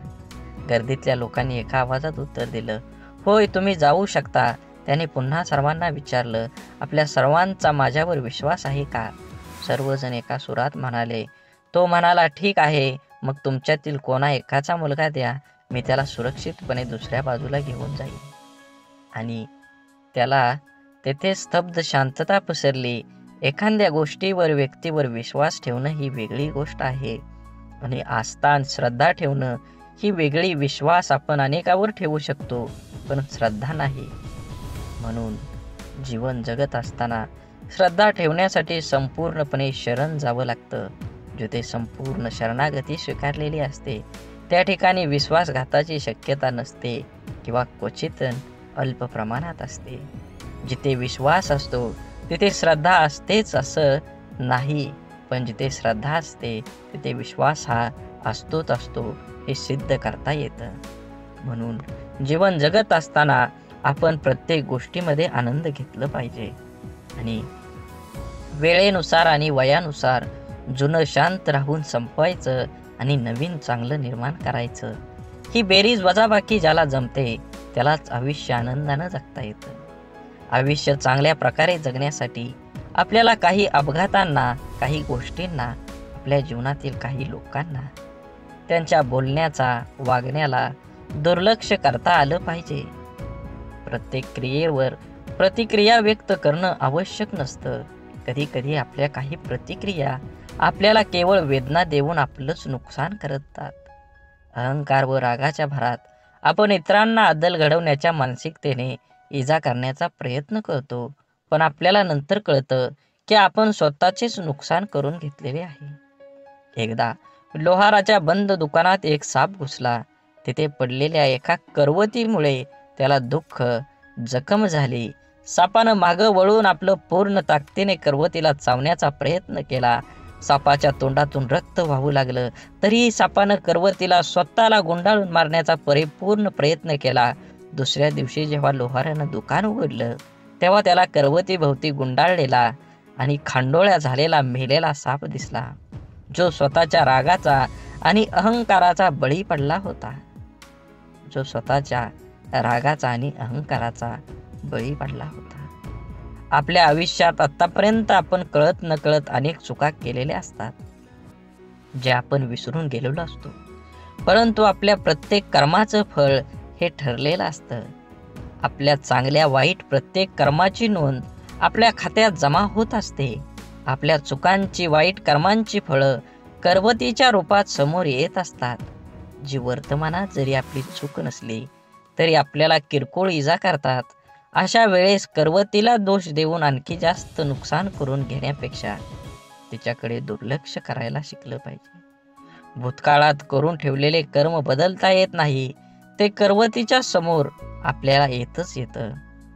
गर्दीतल्या लोकांनी एका आवाजात उत्तर दिलं, होय, तुम्ही जाऊ शकता. त्याने पुन्हा सर्वांना विचारलं, आपल्या सर्वांचा माझ्यावर विश्वास आहे का? सर्वजण एका सुरात म्हणाले. तो म्हणाला, ठीक आहे, मग तुमच्यातील कोणा एकाचा मुलगा द्या, मी त्याला सुरक्षितपणे दुसऱ्या बाजूला घेऊन जाईन. आणि त्याला तेथे स्तब्ध शांतता पसरली. एखाद्या गोष्टीवर, व्यक्तीवर विश्वास ठेवणं ही वेगळी गोष्ट आहे आणि आस्था आणि श्रद्धा ठेवणं ही वेगळी. विश्वास आपण अनेकावर ठेवू शकतो, पण श्रद्धा नाही. म्हणून जीवन जगत असताना श्रद्धा ठेवण्यासाठी संपूर्णपणे शरण जावं लागतं. जिथे संपूर्ण शरणागती स्वीकारलेली असते त्या ठिकाणी विश्वासघाताची शक्यता नसते किंवा क्वचित अल्प प्रमाणात असते. जिथे विश्वास असतो तिथे श्रद्धा असतेच असं नाही, पण जिथे श्रद्धा असते तिथे विश्वास हा असतोच असतो हे सिद्ध करता येतं. म्हणून जीवन जगत असताना आपण प्रत्येक गोष्टीमध्ये आनंद घेतला पाहिजे आणि वेळेनुसार आणि वयानुसार जुनं शांत राहून संपवायचं आणि नवीन चांगलं निर्माण करायचं. ही बेरीज वजाबाकी ज्याला जमते त्यालाच आयुष्य आनंदानं जगता येतं. आयुष्य चांगल्या प्रकारे जगण्यासाठी आपल्याला काही अपघातांना, काही गोष्टींना, आपल्या जीवनातील काही लोकांना, त्यांच्या बोलण्याचा, वागण्याला दुर्लक्ष करता आलं पाहिजे. प्रत्येक क्रियेवर प्रतिक्रिया व्यक्त करणं आवश्यक नसतं. कधी कधी आपल्या काही प्रतिक्रिया आपल्याला केवळ वेदना देऊन आपलंच नुकसान करतात. अहंकार व रागाच्या भरात आपण इतरांना अद्दल घडवण्याच्या मानसिकतेने इजा करण्याचा प्रयत्न करतो, पण आपल्याला नंतर कळतं की आपण स्वतःचेच नुकसान करून घेतलेले आहे. एकदा लोहाराच्या बंद दुकानात एक साप घुसला. तिथे पडलेल्या एका करवतीमुळे त्याला दुःख, जखम झाली. सापानं मागं वळून आपलं पूर्ण ताकदीने करवतीला चावण्याचा प्रयत्न केला. सापाच्या तोंडातून रक्त वाहू लागलं. तरीही सापानं करवतीला स्वतःला गुंडाळून मारण्याचा परिपूर्ण प्रयत्न केला. दुसऱ्या दिवशी जेव्हा लोहारानं दुकान उघडलं तेव्हा त्याला करवतीभोवती गुंडाळलेला आणि खांडोळ्या झालेला मेलेला साप दिसला, जो स्वतःच्या रागाचा आणि अहंकाराचा बळी पडला होता. जो स्वतःच्या रागाचा आणि अहंकाराचा बळी पडला होता. आपल्या आयुष्यात आतापर्यंत आपण कळत नकळत अनेक चुका केलेल्या असतात, जे आपण विसरून गेलेलो असतो. परंतु आपल्या प्रत्येक कर्माचं फळ हे ठरलेलं असतं. आपल्या चांगल्या वाईट प्रत्येक कर्माची नोंद आपल्या खात्यात जमा होत असते. आपल्या चुकांची, वाईट कर्मांची फळं करवतीच्या रूपात समोर येत असतात, जी वर्तमानात जरी आपली चूक नसली तरी आपल्याला किरकोळ इजा करतात. अशा वेळेस करवतीला दोष देऊन आणखी जास्त नुकसान करून घेण्यापेक्षा तिच्याकडे दुर्लक्ष करायला शिकलं पाहिजे. भूतकाळात करून ठेवलेले कर्म बदलता येत नाही, ते करवतीच्या समोर आपल्याला येतं.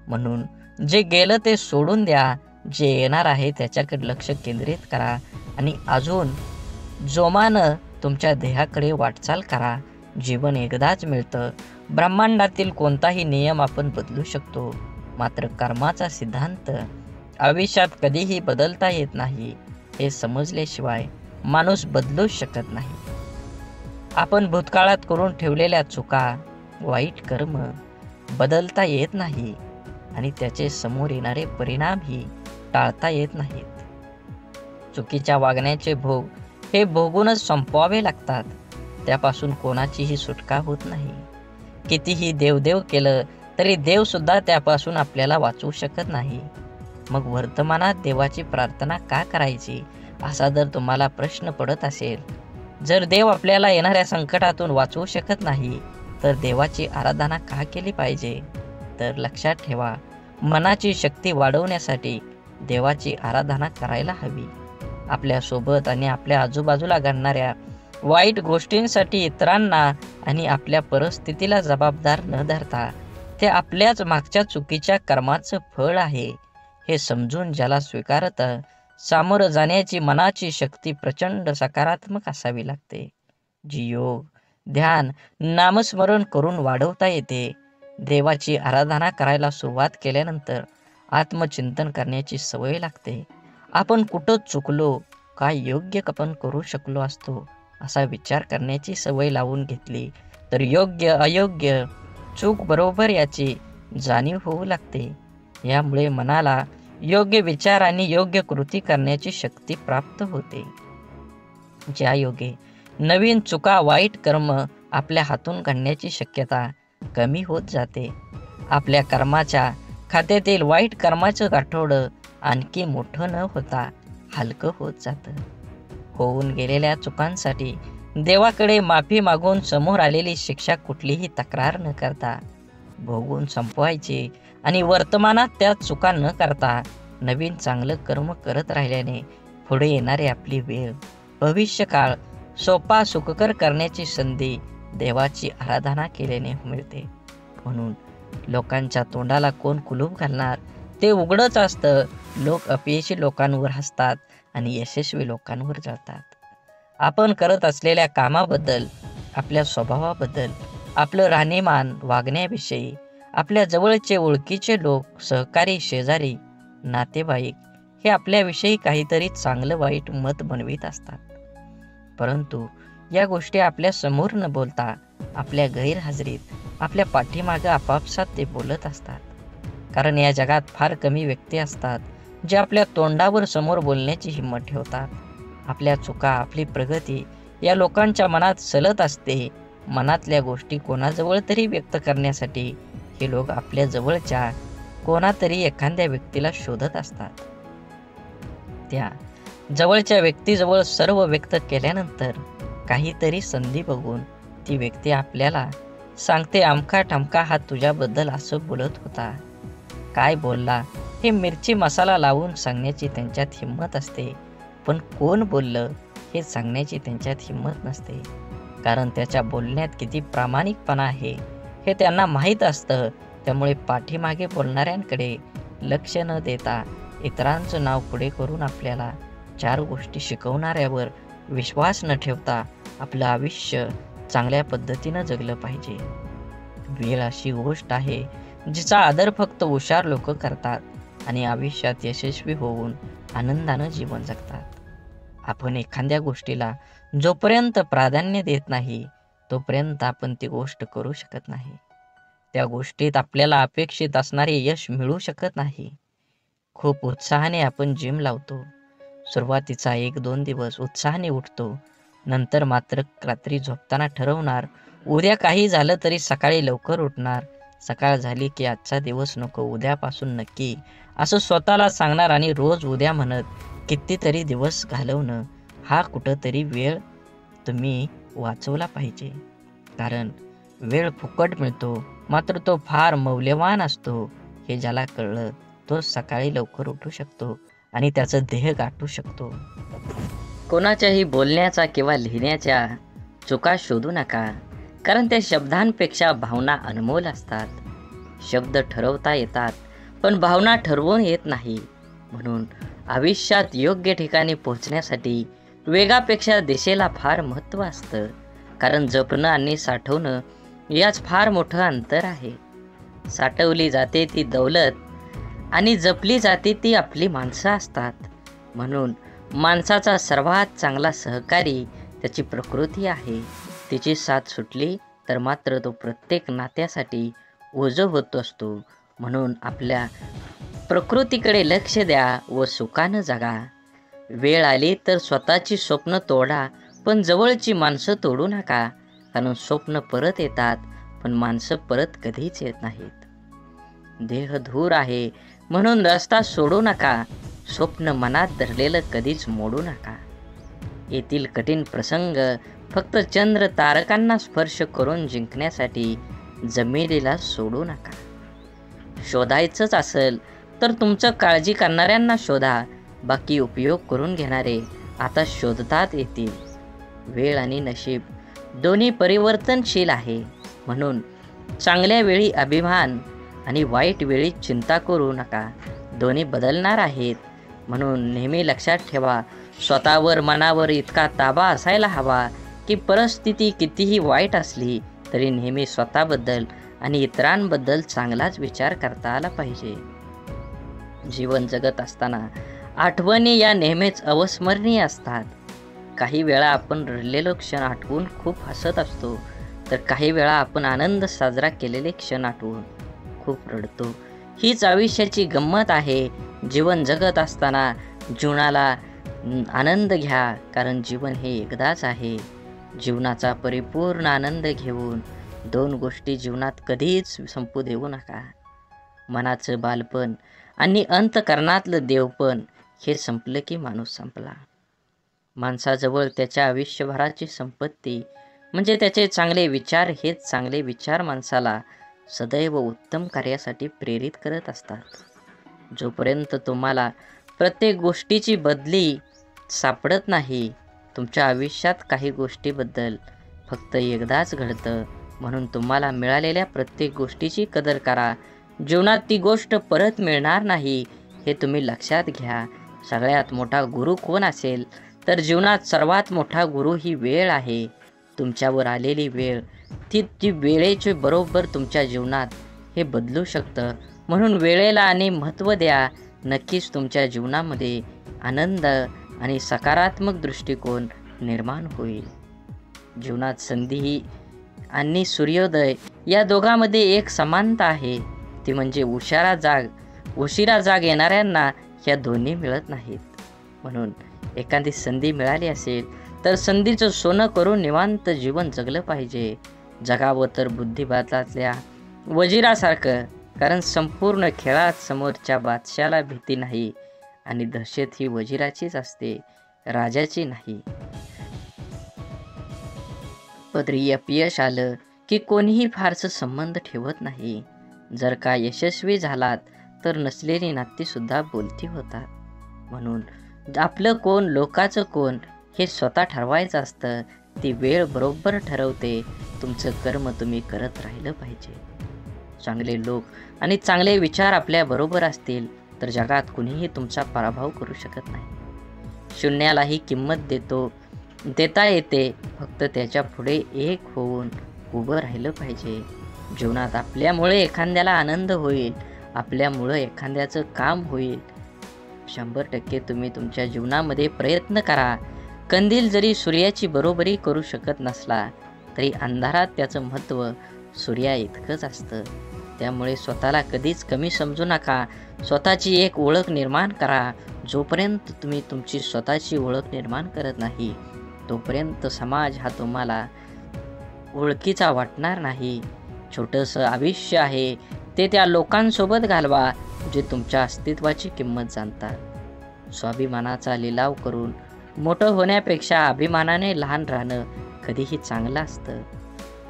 म्हणून जे गेलं ते सोडून द्या, जे येणार आहे त्याच्याकडे लक्ष केंद्रित करा आणि अजून जोमानं तुमच्या देहाकडे वाटचाल करा. जीवन एकदाच मिळतं. ब्रह्मांडातील कोणताही नियम आपण बदलू शकतो, मात्र कर्माचा सिद्धांत आयुष्यात कधीही बदलता येत नाही. हे समजल्याशिवाय माणूस बदलूच शकत नाही. आपण भूतकाळात करून ठेवलेल्या चुका, वाईट कर्म बदलता येत नाही आणि त्याचे समोर येणारे परिणामही टाळता येत नाहीत. चुकीच्या वागण्याचे भोग हे भोगूनच संपवावे लागतात. त्यापासून कोणाचीही सुटका होत नाही. कितीही देवदेव केलं तरी देव सुद्धा त्यापासून आपल्याला वाचवू शकत नाही. मग वर्तमानात देवाची प्रार्थना का करायची, असा जर तुम्हाला प्रश्न पडत असेल, जर देव आपल्याला येणाऱ्या संकटातून वाचवू शकत नाही तर देवाची आराधना का केली पाहिजे? तर लक्षात ठेवा, मनाची शक्ती वाढवण्यासाठी देवाची आराधना करायला हवी. आपल्यासोबत आणि आपल्या आजूबाजूला घडणाऱ्या वाईट गोष्टींसाठी इतरांना आणि आपल्या परिस्थितीला जबाबदार न धरता ते आपल्याच मागच्या चुकीच्या कर्माचं फळ आहे हे समजून ज्याला स्वीकारत सामोरं जाण्याची मनाची शक्ती प्रचंड सकारात्मक असावी लागते, जी योग, ध्यान, नामस्मरण करून वाढवता येते. देवाची आराधना करायला सुरुवात केल्यानंतर आत्मचिंतन करण्याची सवय लागते. आपण कुठं चुकलो, काय योग्य आपण करू शकलो असतो असा विचार करण्याची सवय लावून घेतली तर योग्य अयोग्य, चूक बरोबर याची जाणीव होऊ लागते. यामुळे मनाला योग्य विचार आणि योग्य कृती करण्याची शक्ती प्राप्त होते. ज्या योगे नवीन चुका, वाईट कर्म आपल्या हातून घडण्याची शक्यता कमी होत जाते. आपल्या कर्माच्या खात्यातील वाईट कर्माचं गाठोडं आणखी मोठं न होता हलकं होत जातं. होऊन गेलेल्या चुकांसाठी देवाकडे माफी मागून समोर आलेली शिक्षा कुठलीही तक्रार न करता भोगून संपवायची आणि वर्तमानात त्या चुका न करता नवीन चांगलं कर्म करत राहिल्याने पुढे येणारी आपली वेळ, भविष्यकाळ सोपा सुखकर करण्याची संधी देवाची आराधना केल्याने मिळते. म्हणून लोकांच्या तोंडाला कोण कुलूप घालणार, ते उघडच असतं. लोक अपयशी लोकांवर हसतात आणि यशस्वी लोकांवर जळतात. आपण करत असलेल्या कामाबद्दल, आपल्या स्वभावाबद्दल, आपलं राहणीमान, वागण्याविषयी आपल्या जवळचे ओळखीचे लोक, सहकारी, शेजारी, नातेवाईक हे आपल्याविषयी काहीतरी चांगलं वाईट मत बनवित असतात. परंतु या गोष्टी आपल्या समोर न बोलता आपल्या गैरहजेरीत, आपल्या पाठीमागं आपापसात ते बोलत असतात. कारण या जगात फार कमी व्यक्ती असतात जे आपल्या तोंडावर समोर बोलण्याची हिंमत ठेवतात. आपल्या चुका, आपली प्रगती या लोकांच्या मनात सलत असते. मनातल्या गोष्टी कोणाजवळ तरी व्यक्त करण्यासाठी हे लोक आपल्या जवळच्या कोणातरी एखाद्या व्यक्तीला शोधत असतात. त्या जवळच्या व्यक्तीजवळ सर्व व्यक्त केल्यानंतर काहीतरी संधी बघून ती व्यक्ती आपल्याला सांगते, अमका ठमका हा तुझ्याबद्दल असं बोलत होता. काय बोलला हे मिरची मसाला लावून सांगण्याची त्यांच्यात हिंमत असते, पण कोण बोललं हे सांगण्याची त्यांच्यात हिंमत नसते. कारण त्याच्या बोलण्यात किती प्रामाणिकपणा आहे हे त्यांना माहीत असतं. त्यामुळे पाठीमागे बोलणाऱ्यांकडे लक्ष न देता इतरांचं नाव पुढे करून आपल्याला चार गोष्टी शिकवणाऱ्यावर विश्वास न ठेवता आपलं आयुष्य चांगल्या पद्धतीनं जगलं पाहिजे. वेळ अशी गोष्ट आहे जिचा आदर फक्त हुशार लोक करतात आणि आयुष्यात यशस्वी होऊन आनंदानं जीवन जगतात. आपण एखाद्या गोष्टीला जोपर्यंत प्राधान्य देत नाही तोपर्यंत आपण ती गोष्ट करू शकत नाही. त्या गोष्टीत आपल्याला अपेक्षित असणारे यश मिळू शकत नाही. खूप उत्साहाने आपण जिम लावतो. सुरुवातीचा 1-2 दिवस उत्साहाने उठतो. नंतर मात्र रात्री झोपताना ठरवणार, उद्या काही झालं तरी सकाळी लवकर उठणार. सकाळ झाली की आजचा दिवस नको, उद्यापासून नक्की, असं स्वतःला सांगणार आणि रोज उद्या म्हणत कितीतरी दिवस घालवणं. हा कुठंतरी वेळ तुम्ही वाचवला पाहिजे. कारण वेळ फुकट मिळतो, मात्र तो फार मौल्यवान असतो. हे ज्याला कळलं तो सकाळी लवकर उठू शकतो आणि त्याचं ध्येय गाठू शकतो. कोणाच्याही बोलण्याचा किंवा लिहिण्याच्या चुका शोधू नका, कारण त्या शब्दांपेक्षा भावना अनमोल असतात. शब्द ठरवता येतात, पण भावना ठरवून येत नाही. म्हणून आयुष्यात योग्य ठिकाणी पोहोचण्यासाठी वेगापेक्षा दिशेला फार महत्त्व असतं. कारण जपणं आणि साठवणं याच फार मोठं अंतर आहे. साठवली जाते ती दौलत आणि जपली जाते ती आपली माणसं असतात. म्हणून माणसाचा सर्वात चांगला सहकारी त्याची प्रकृती आहे. तिची साथ सुटली तर मात्र तो प्रत्येक नात्यासाठी ओझं होत असतो. म्हणून आपल्या प्रकृतीकडे लक्ष द्या व सुखानं जगा. वेळ आली तर स्वतःची स्वप्न तोडा, पण जवळची माणसं तोडू नका. कारण स्वप्न परत येतात, पण माणसं परत कधीच येत नाहीत. देह धूर आहे म्हणून रस्ता सोडू नका. स्वप्न मनात धरलेलं कधीच मोडू नका. येथील कठीण प्रसंग फक्त चंद्र तारकांना स्पर्श करून जिंकण्यासाठी जमिनीला सोडू नका. शोधायचंच असेल तर तुमचं काळजी करणाऱ्यांना शोधा. बाकी उपयोग करून घेणारे आता शोधतात येतील. वेळ आणि नशीब दोन्ही परिवर्तनशील आहे. म्हणून चांगल्या वेळी अभिमान आणि वाईट वेळी चिंता करू नका. दोन्ही बदलणार आहेत. म्हणून नेहमी लक्षात ठेवा, स्वतःवर मनावर इतका ताबा असायला हवा की परिस्थिती कितीही वाईट असली तरी नेहमी स्वतःबद्दल आणि इतरांबद्दल चांगलाच विचार करता आला पाहिजे. जीवन जगत असताना आठवणी या नेहमीच अविस्मरणीय असतात. काही वेळा आपण रडलेलो क्षण आठवून खूप हसत असतो, तर काही वेळा आपण आनंद साजरा केलेले क्षण आठवून खूप रडतो. हीच आयुष्याची गंमत आहे. जीवन जगत असताना जीवनाला आनंद घ्या, कारण जीवन हे एकदाच आहे. जीवनाचा परिपूर्ण आनंद घेऊन दोन गोष्टी जीवनात कधीच संपू देऊ नका. मनाचं बालपण आणि अंतकरणातलं देवपण हे संपलं की माणूस संपला. माणसाजवळ त्याच्या आयुष्यभराची संपत्ती म्हणजे त्याचे चांगले विचार. हेच चांगले विचार माणसाला सदैव उत्तम कार्यासाठी प्रेरित करत असतात. जोपर्यंत तुम्हाला प्रत्येक गोष्टीची बदली सापडत नाही, तुमच्या आयुष्यात काही गोष्टीबद्दल फक्त एकदाच घडतं. म्हणून तुम्हाला मिळालेल्या प्रत्येक गोष्टीची कदर करा. जीवनात ती गोष्ट परत मिळणार नाही हे तुम्ही लक्षात घ्या. सगळ्यात मोठा गुरु कोण असेल तर जीवनात सर्वात मोठा गुरु ही वेळ आहे. तुमच्यावर आलेली वेळ ती वेळेचे बरोबर तुमच्या जीवनात हे बदलू शकतं. म्हणून वेळेला आणि महत्त्व द्या. नक्कीच तुमच्या जीवनामध्ये आनंद आणि सकारात्मक दृष्टिकोन निर्माण होईल. जीवनात संधी आणि सूर्योदय या दोघांमध्ये एक समानता आहे. ती म्हणजे उशिरा जाग येणाऱ्यांना ह्या दोन्ही मिळत नाहीत. म्हणून एखादी संधी मिळाली असेल तर संधीचं सोनं करून निवांत जीवन जगलं पाहिजे. जगावं तर बुद्धिबळातल्या वजिरासारखं, कारण संपूर्ण खेळात समोरच्या बादशाला भीती नाही आणि दहशत ही वजिराचीच असते, राजाची नाही. पदरी अपयश आलं की कोणीही फारसं संबंध ठेवत नाही. जर का यशस्वी झालात तर नसलेली नातीसुद्धा बोलती होतात. म्हणून आपलं कोण लोकाचं कोण हे स्वतः ठरवायचं असतं. ती वेळ बरोबर ठरवते. तुमचं कर्म तुम्ही करत राहिलं पाहिजे. चांगले लोक आणि चांगले विचार आपल्या बरोबर असतील तर जगात कुणीही तुमचा पराभव करू शकत नाही. शून्यालाही किंमत देता येते. फक्त त्याच्या पुढे एक होऊन उभं राहिलं पाहिजे. जीवनात आपल्यामुळे एखाद्याला आनंद होईल, आपल्यामुळं एखाद्याचं काम होईल. 100% तुम्ही तुमच्या जीवनामध्ये प्रयत्न करा. कंदील जरी सूर्याची बरोबरी करू शकत नसला तरी अंधारात त्याचं महत्त्व सूर्या इतकंच असतं. त्यामुळे स्वतःला कधीच कमी समजू नका. स्वतःची एक ओळख निर्माण करा. जोपर्यंत तुम्ही तुमची स्वतःची ओळख निर्माण करत नाही तोपर्यंत समाज हा तुम्हाला ओळखीचा वाटणार नाही. छोटंसं आयुष्य आहे ते त्या लोकांसोबत घालवा जे तुमच्या अस्तित्वाची किंमत जाणतात. स्वाभिमानाचा लिलाव करून मोठं होण्यापेक्षा अभिमानाने लहान राहणं कधीही चांगलं असतं.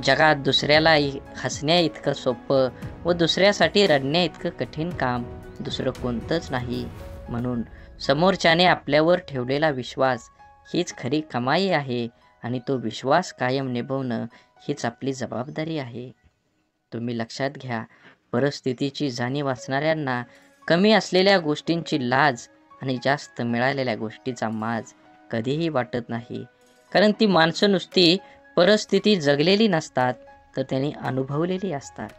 जगात दुसऱ्याला हसण्या इतकं सोपं व दुसऱ्यासाठी रडण्या इतकं कठीण काम दुसरं कोणतंच नाही. म्हणून समोरच्याने आपल्यावर ठेवलेला विश्वास हीच खरी कमाई आहे. आणि तो विश्वास कायम निभवणं हीच आपली जबाबदारी आहे. तुम्ही लक्षात घ्या, परिस्थितीची जाणीव असणाऱ्यांना कमी असलेल्या गोष्टींची लाज आणि जास्त मिळालेल्या गोष्टीचा माज कधीही वाटत नाही. कारण ती माणसं नुसती परिस्थिती जगलेली नसतात, तर त्यांनी अनुभवलेली असतात.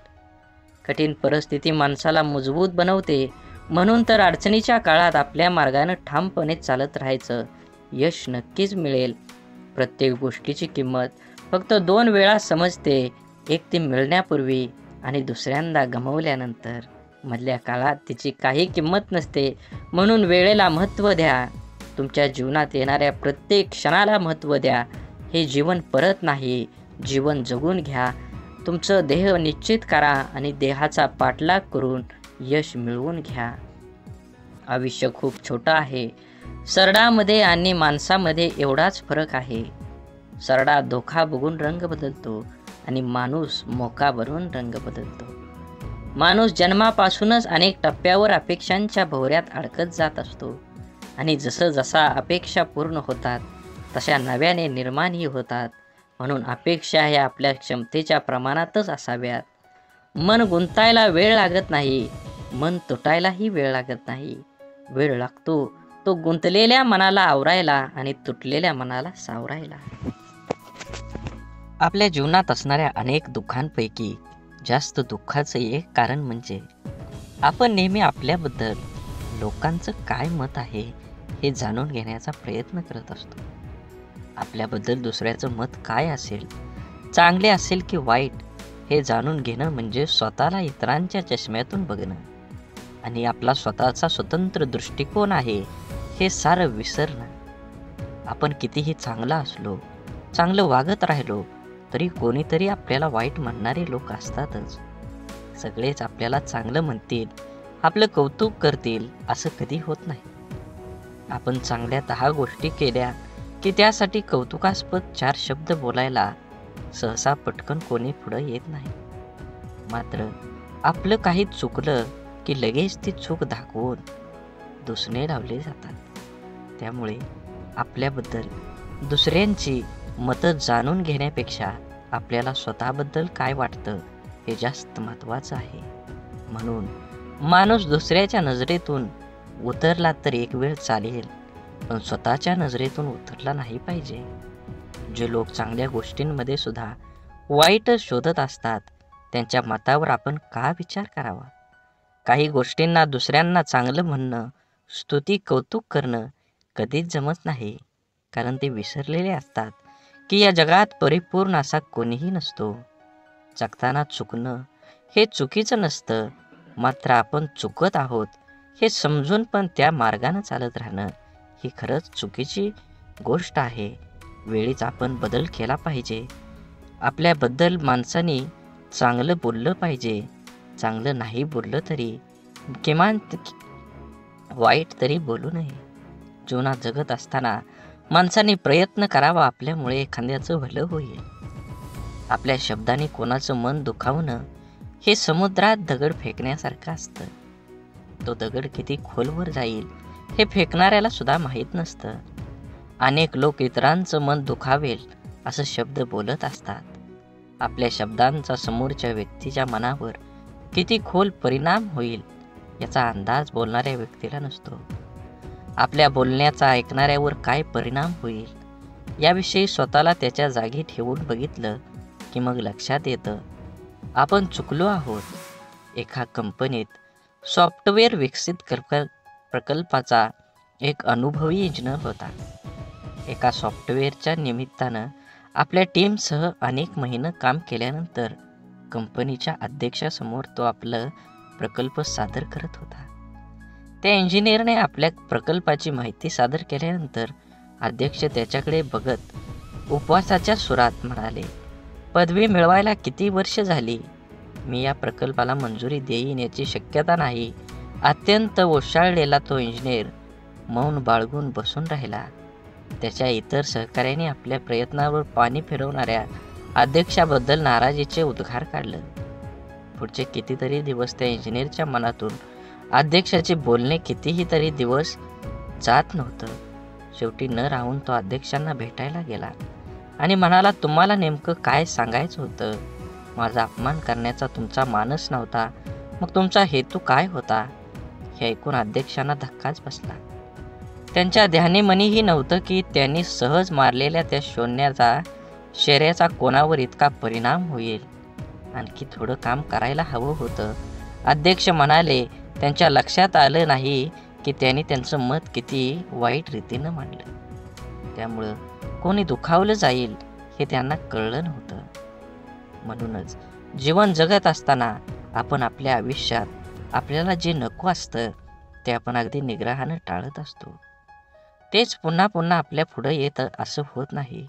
कठीण परिस्थिती माणसाला मजबूत बनवते. म्हणून तर अडचणीच्या काळात आपल्या मार्गानं ठामपणे चालत राहायचं. यश नक्कीच मिळेल. प्रत्येक गोष्टीची किंमत फक्त 2 वेळा समजते. एक ती मिळण्यापूर्वी आणि दुसऱ्यांदा गमावल्यानंतर. मधल्या काळात तिची काही किंमत नसते. म्हणून वेळेला महत्त्व द्या. तुमच्या जीवनात येणाऱ्या प्रत्येक क्षणाला महत्त्व द्या. हे जीवन परत नाही, जीवन जगून घ्या. तुमचं ध्येय निश्चित करा आणि देहाचा पाठलाग करून यश मिळवून घ्या. आयुष्य खूप छोटं आहे. सरडामध्ये आणि माणसामध्ये एवढाच फरक आहे. सरडा धोका बघून रंग बदलतो आणि माणूस मोकावरून रंग बदलतो. माणूस जन्मापासूनच अनेक टप्प्यावर अपेक्षांच्या भोवऱ्यात अडकत जात असतो आणि जसा अपेक्षा पूर्ण होतात तशा नव्याने निर्माणही होतात. म्हणून अपेक्षा ह्या आपल्या क्षमतेच्या प्रमाणातच असाव्यात. मन गुंतायला वेळ लागत नाही, मन तुटायलाही वेळ लागत नाही. वेळ लागतो तो गुंतलेल्या मनाला आवरायला आणि तुटलेल्या मनाला सावरायला. आपल्या जीवनात असणाऱ्या अनेक दुःखांपैकी जास्त दुःखाचं एक कारण म्हणजे आपण नेहमी आपल्याबद्दल लोकांचं काय मत आहे हे जाणून घेण्याचा प्रयत्न करत असतो. आपल्याबद्दल दुसऱ्याचं मत काय असेल, चांगले असेल की वाईट, हे जाणून घेणं म्हणजे स्वतःला इतरांच्या चष्म्यातून बघणं आणि आपला स्वतःचा स्वतंत्र दृष्टिकोन आहे हे सारं विसरणं. आपण कितीही चांगला असलो, चांगलं वागत राहिलो तरी कोणीतरी आपल्याला वाईट म्हणणारे लोक असतातच. सगळेच आपल्याला चांगलं म्हणतील, आपलं कौतुक करतील असं कधी होत नाही. आपण चांगल्या 10 गोष्टी केल्या की त्यासाठी कौतुकास्पद 4 शब्द बोलायला सहसा पटकन कोणी पुढं येत नाही. मात्र आपलं काही चुकलं की लगेच ती चूक दाखवून दुसणे लावले जातात. त्यामुळे आपल्याबद्दल दुसऱ्यांची मतं जाणून घेण्यापेक्षा आपल्याला स्वतःबद्दल काय वाटतं हे जास्त महत्त्वाचं आहे. म्हणून माणूस दुसऱ्याच्या नजरेतून उतरला तर एक वेळ चालेल, पण स्वतःच्या नजरेतून उतरला नाही पाहिजे. जे लोक चांगल्या गोष्टींमध्ये सुद्धा वाईटच शोधत असतात त्यांच्या मतावर आपण का विचार करावा. काही गोष्टींना दुसऱ्यांना चांगलं म्हणणं, स्तुती, कौतुक करणं कधीच जमत नाही. कारण ते विसरलेले असतात की या जगात परिपूर्ण असा कोणीही नसतो. जगताना चुकणं हे चुकीचं नसतं, मात्र आपण चुकत आहोत हे समजून पण त्या मार्गानं चालत राहणं ही खरंच चुकीची गोष्ट आहे. वेळीच आपण बदल केला पाहिजे. आपल्याबद्दल माणसाने चांगलं बोललं पाहिजे. चांगलं नाही बोललं तरी किमान वाईट तरी बोलू नये. जीवनात जगत असताना माणसाने प्रयत्न करावा, आपल्यामुळे एखाद्याचं भलं होईल. आपल्या शब्दाने कोणाचं मन दुखावणं हे समुद्रात दगड फेकण्यासारखं असतं. तो दगड किती खोलवर जाईल हे फेकणाऱ्याला सुद्धा माहीत नसतं. अनेक लोक इतरांचं मन दुखावेल असं शब्द बोलत असतात. आपल्या शब्दांचा समोरच्या व्यक्तीच्या मनावर किती खोल परिणाम होईल याचा अंदाज बोलणाऱ्या व्यक्तीला नसतो. आपल्या बोलण्याचा ऐकणाऱ्यावर काय परिणाम होईल याविषयी स्वतःला त्याच्या जागी ठेवून बघितलं की मग लक्षात येतं आपण चुकलो आहोत. एका कंपनीत सॉफ्टवेअर विकसित प्रकल्पाचा एक अनुभवी इंजिनियर होता. एका सॉफ्टवेअरच्या निमित्तानं आपल्या टीमसह अनेक महिने काम केल्यानंतर कंपनीच्या अध्यक्षासमोर तो आपलं प्रकल्प सादर करत होता. त्या इंजिनियरने आपल्या प्रकल्पाची माहिती सादर केल्यानंतर अध्यक्ष त्याच्याकडे बघत उपवासाच्या सुरात म्हणाले, पदवी मिळवायला किती वर्ष झाली? मी या प्रकल्पाला मंजुरी देईन याची शक्यता नाही. अत्यंत ओशाळलेला तो इंजिनियर मौन बाळगून बसून राहिला. त्याच्या इतर सहकाऱ्यांनी आपल्या प्रयत्नावर पाणी फिरवणाऱ्या अध्यक्षाबद्दल नाराजीचे उद्गार काढलं. पुढचे कितीतरी दिवस त्या इंजिनियरच्या मनातून अध्यक्षाचे बोलणे कितीही तरी दिवस जात नव्हतं. शेवटी न राहून तो अध्यक्षांना भेटायला गेला आणि म्हणाला, तुम्हाला नेमकं काय सांगायचं होतं? माझा अपमान करण्याचा तुमचा मानस नव्हता, मग तुमचा हेतू काय होता? हे ऐकून अध्यक्षांना धक्काच बसला. त्यांच्या ध्यानीमनीही नव्हतं की त्यांनी सहज मारलेल्या त्या शौर्याचा कोणावर इतका परिणाम होईल. आणखी थोडं काम करायला हवं होतं. अध्यक्ष म्हणाले, त्यांच्या लक्षात आलं नाही की त्यांनी त्यांचं मत किती वाईट रीतीनं मांडलं. त्यामुळं कोणी दुखावलं जाईल हे त्यांना कळलं नव्हतं. म्हणूनच जीवन जगत असताना आपण आपल्या आयुष्यात आपल्याला जे नको असतं ते आपण अगदी निग्रहानं टाळत असतो. तेच पुन्हा पुन्हा आपल्या पुढं येत असं होत नाही.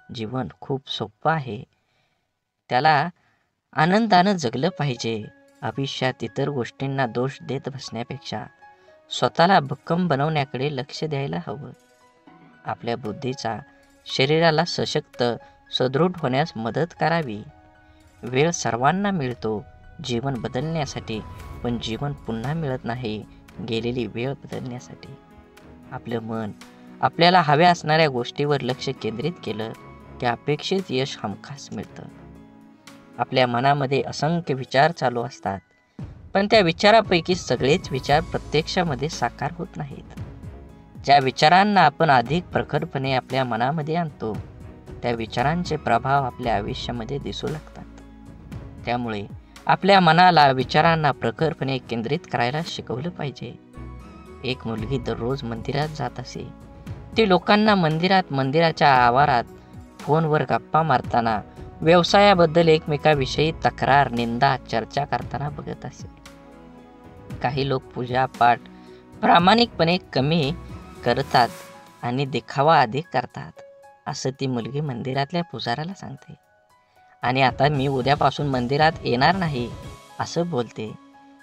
जीवन खूप सोपं आहे, त्याला आनंदानं जगलं पाहिजे. आयुष्यात इतर गोष्टींना दोष देत बसण्यापेक्षा स्वतःला भक्कम बनवण्याकडे लक्ष द्यायला हवं. आपल्या बुद्धीचा शरीराला सशक्त सदृढ होण्यास मदत करावी. वेळ सर्वांना मिळतो जीवन बदलण्यासाठी, पण जीवन पुन्हा मिळत नाही गेलेली वेळ बदलण्यासाठी. आपलं मन आपल्याला हव्या असणाऱ्या गोष्टीवर लक्ष केंद्रित केलं की अपेक्षित यश हमखास मिळतं. आपल्या मनामध्ये असंख्य विचार चालू असतात, पण त्या विचारापैकी सगळेच विचार प्रत्यक्षामध्ये साकार होत नाहीत. ज्या विचारांना आपण अधिक प्रखरपणे आपल्या मनामध्ये आणतो त्या विचारांचे प्रभाव आपल्या आयुष्यामध्ये दिसू लागतात. त्यामुळे आपल्या मनाला विचारांना प्रखरपणे केंद्रित करायला शिकवलं पाहिजे. एक मुलगी दररोज मंदिरात जात असे. ती लोकांना मंदिराच्या आवारात फोनवर गप्पा मारताना, व्यवसायाबद्दल एकमेकाविषयी तक्रार, निंदा, चर्चा करताना बघत असे. काही लोक पूजापाठ प्रामाणिकपणे कमी करतात आणि दिखावा अधिक करतात, असं ती मुलगी मंदिरातल्या पुजाऱ्याला सांगते. आणि आता मी उद्यापासून मंदिरात येणार नाही असं बोलते.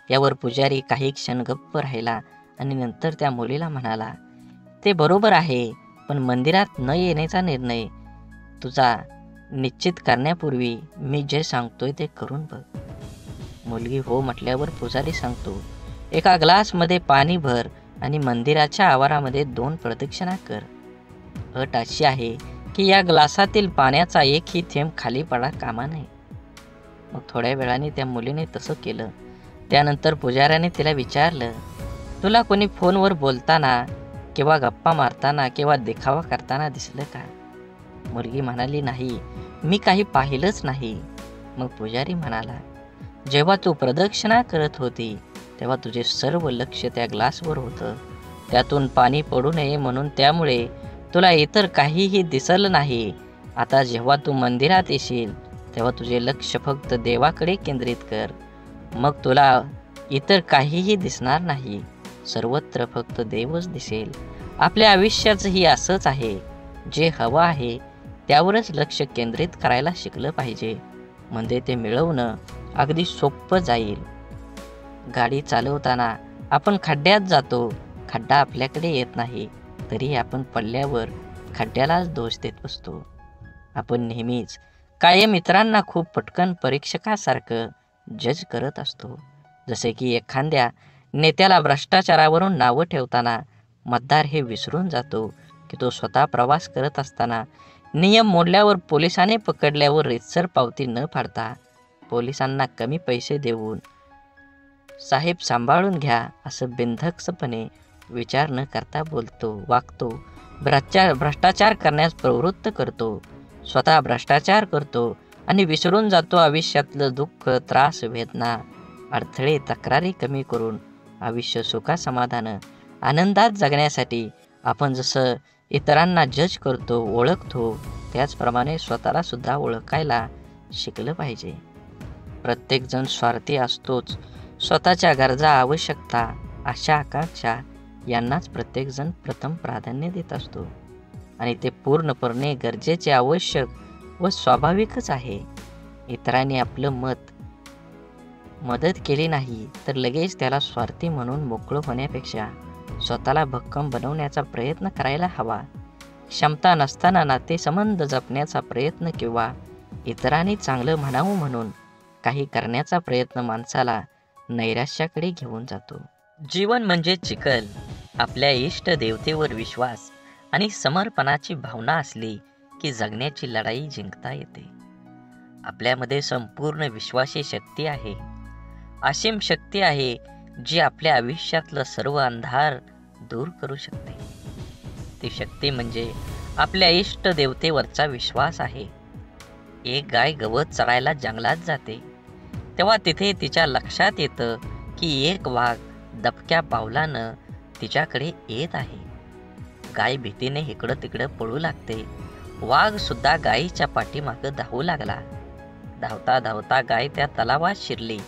यावर पुजारी काही क्षण गप्प राहिला आणि नंतर त्या मुलीला म्हणाला, ते बरोबर आहे, पण मंदिरात न येण्याचा निर्णय तुझा निश्चित करण्यापूर्वी मी जे सांगतोय ते करून बघ. मुलगी हो म्हटल्यावर पुजारी सांगतो, एका ग्लासमध्ये पाणी भर आणि मंदिराच्या आवारामध्ये 2 प्रदक्षिणा कर. अट अशी आहे की या ग्लासातील पाण्याचा एकही थेंब खाली पडा कामा नये. मग थोड्या वेळाने त्या मुलीने तसं केलं. त्यानंतर पुजाऱ्याने तिला विचारलं, तुला कोणी फोनवर बोलताना किंवा गप्पा मारताना किंवा देखावा करताना दिसलं का? मुलगी म्हणाली, नाही, मी काही पाहिलंच नाही. मग पुजारी म्हणाला, जेव्हा तू प्रदक्षिणा करत होती तेव्हा तुझे सर्व लक्ष त्या ग्लासवर होतं. त्यातून पाणी पडू नये म्हणून, त्यामुळे तुला इतर काहीही दिसलं नाही. आता जेव्हा तू मंदिरात येशील तेव्हा तुझे लक्ष फक्त देवाकडे केंद्रित कर. मग तुला इतर काहीही दिसणार नाही. सर्वत्र फक्त देवच दिसेल. आपल्या आयुष्याचंही असंच आहे. जे हवं आहे त्यावरच लक्ष केंद्रित करायला शिकलं पाहिजे, म्हणजे ते मिळवणं अगदी सोपं जाईल. गाडी चालवताना आपण खड्ड्यात जातो. खड्डा आपल्याकडे येत नाही तरी आपण पडल्यावर खड्ड्यालाच दोष देत बसतो. आपण नेहमीच कायम इतरांना खूप पटकन परीक्षकासारखं जज करत असतो. जसे की एखाद्या नेत्याला भ्रष्टाचारावरून नावं ठेवताना मतदार हे विसरून जातो की तो स्वतः प्रवास करत असताना नियम मोडल्यावर पोलिसांनी पकडल्यावर रीतसर पावती न फाडता पोलिसांना कमी पैसे देऊन साहेब सांभाळून घ्या असं बिनधास्तपणे विचार न करता वागतो. भ्रष्टाचार करण्यास प्रवृत्त करतो. स्वतः भ्रष्टाचार करतो आणि विसरून जातो आयुष्यातलं दुःख, त्रास, वेदना, अडथळे, तक्रारी कमी करून आयुष्य सुखासमाधानं आनंदात जगण्यासाठी आपण जसं इतरांना जज करतो, ओळखतो, त्याचप्रमाणे स्वतःला सुद्धा ओळखायला शिकलं पाहिजे. प्रत्येकजण स्वार्थी असतोच. स्वतःच्या गरजा, आवश्यकता, आशा, आकांक्षा यांनाच प्रत्येकजण प्रथम प्राधान्य देत असतो आणि ते पूर्णपणे गरजेचे, आवश्यक व स्वाभाविकच आहे. इतरांनी आपलं मदत केली नाही तर लगेच त्याला स्वार्थी म्हणून मोकळं होण्यापेक्षा स्वतःला भक्कम बनवण्याचा प्रयत्न करायला हवा. क्षमता नसताना नातेसंबंध जपण्याचा प्रयत्न किंवा इतरांनी चांगलं म्हणावं म्हणून काही करण्याचा प्रयत्न माणसाला नैराश्याकडे घेऊन जातो. जीवन म्हणजे चिखल. आपल्या इष्ट देवतेवर विश्वास आणि समर्पणाची भावना असली की जगण्याची लढाई जिंकता येते. आपल्यामध्ये संपूर्ण विश्वाची शक्ती आहे, असीम शक्ती आहे, जी आपल्या आयुष्यातलं सर्व अंधार दूर करू शकते. ती शक्ती म्हणजे आपल्या इष्ट देवतेवरचा विश्वास आहे. एक गाय गवत चरायला जंगलात जाते तेव्हा तिथे तिच्या लक्षात येतं की एक वाघ दबक्या पावलानं तिच्याकडे येत आहे. गाय भीतीने इकडं तिकडं पळू लागते. वाघ सुद्धा गायीच्या पाठीमागं धावू लागला. धावता धावता गाय त्या तलावात शिरली.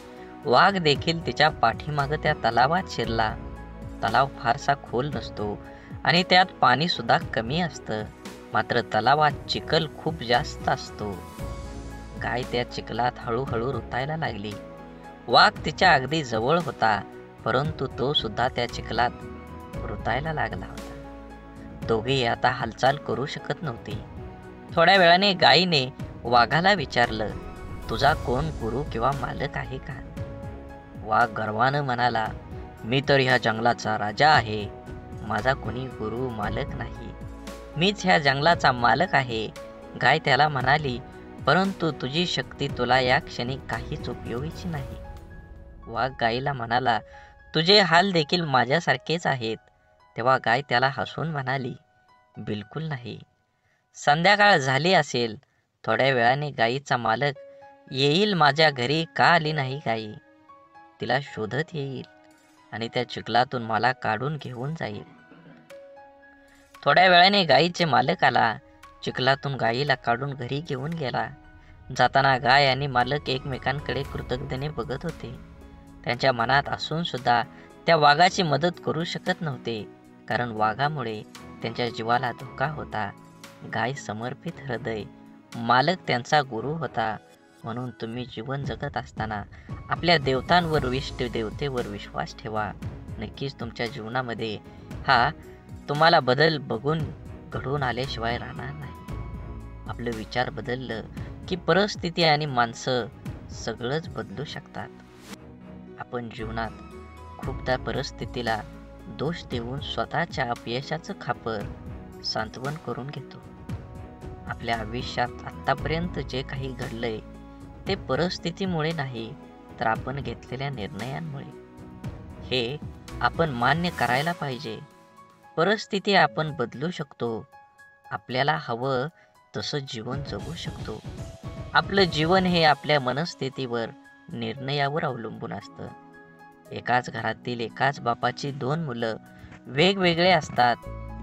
वाघ देखील तिच्या पाठीमागं त्या तलावात शिरला. तलाव फारसा खोल नसतो आणि त्यात पाणी सुद्धा कमी असतं, मात्र तलावात चिखल खूप जास्त असतो. गाय त्या चिखलात हळूहळू रुतायला लागली. वाघ तिच्या अगदी जवळ होता, परंतु तो सुद्धा त्या चिखलात रुतायला लागला होता. दोघेही आता हालचाल करू शकत नव्हते. थोड्या वेळाने गायीने वाघाला विचारलं, तुझा कोण गुरु किंवा मालक आहे का? वाघ गर्वानं म्हणाला, मी तर ह्या जंगलाचा राजा आहे. माझा कोणी गुरु मालक नाही. मीच ह्या जंगलाचा मालक आहे. गाय त्याला म्हणाली, परंतु तुझी शक्ती तुला या क्षणी काहीच उपयोगीची नाही. वाघ गायीला म्हणाला, तुझे हाल देखील माझ्यासारखेच आहेत. तेव्हा गाय त्याला हसून म्हणाली, बिलकुल नाही. संध्याकाळ झाली असेल. थोड्या वेळाने गायीचा मालक येईल. माझ्या घरी का आली नाही गायी? तिला शोधत येईल आणि त्या चिखलातून मला काढून घेऊन जाईल. थोड्या वेळाने गायीचे मालक आला. चिखलातून गायीला काढून घरी घेऊन गेला. जाताना गाय आणि मालक एकमेकांकडे कृतज्ञतेने बघत होते. त्यांच्या मनात असून सुद्धा त्या वाघाची मदत करू शकत नव्हते, कारण वाघामुळे त्यांच्या जीवाला धोका होता. गाय समर्पित हृदय, मालक त्यांचा गुरु होता. म्हणून तुम्ही जीवन जगत असताना आपल्या देवतांवर, इष्ट देवतेवर विश्वास ठेवा. नक्कीच तुमच्या जीवनामध्ये हा तुम्हाला बदल बघून घडून आल्याशिवाय राहणार नाही. आपलं विचार बदललं की परिस्थिती आणि माणसं सगळंच बदलू शकतात. आपण जीवनात खूपदा परिस्थितीला दोष देऊन स्वतःच्या अपयशाचं खापर सांत्वन करून घेतो. आपल्या आयुष्यात आत्तापर्यंत जे काही घडलंय ते परिस्थितीमुळे नाही, तर आपण घेतलेल्या निर्णयांमुळे. हे आपण मान्य करायला पाहिजे. परिस्थिती आपण बदलू शकतो. आपल्याला हवं तसं जीवन जगू शकतो. आपलं जीवन हे आपल्या मनस्थितीवर, निर्णयावर अवलंबून असतं. एकाच घरातील एकाच बापाची दोन मुलं वेगवेगळे असतात.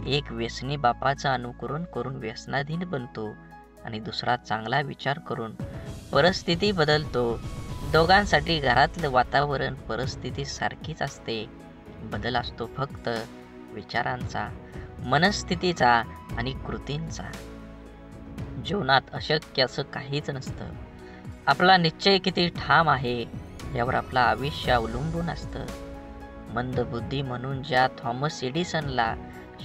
एक व्यसनी बापाचं अनुकरण करून व्यसनाधीन बनतो आणि दुसरा चांगला विचार करून परिस्थिती बदलतो. दोघांसाठी घरातलं वातावरण, परिस्थिती सारखीच असते. बदल असतो फक्त विचारांचा, मनस्थितीचा आणि कृतींचा. जीवनात अशक्य असं काहीच नसतं. आपला निश्चय किती ठाम आहे यावर आपलं आयुष्य अवलंबून असतं. मंदबुद्धी म्हणून ज्या थॉमस एडिसनला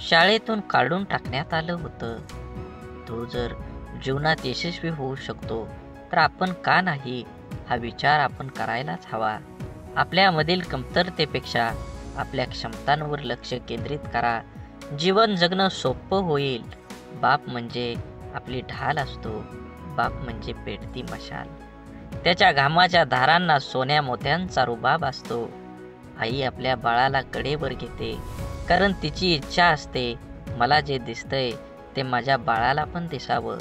शाळेतून काढून टाकण्यात आलं होतं, तो जर जीवनात यशस्वी होऊ शकतो तर आपण का नाही, हा विचार आपण करायलाच हवा. आपल्यामधील कमतरतेपेक्षा आपल्या क्षमतांवर लक्ष केंद्रित करा. जीवन जगणं सोपं होईल. बाप म्हणजे आपली ढाल असतो. बाप म्हणजे पेटती मशाल. त्याच्या घामाच्या धारांना सोन्या मोत्यांचा रुबाब असतो. आई आपल्या बाळाला कडेवर घेते, कारण तिची इच्छा असते, मला जे दिसतंय ते माझ्या बाळाला पण दिसावं.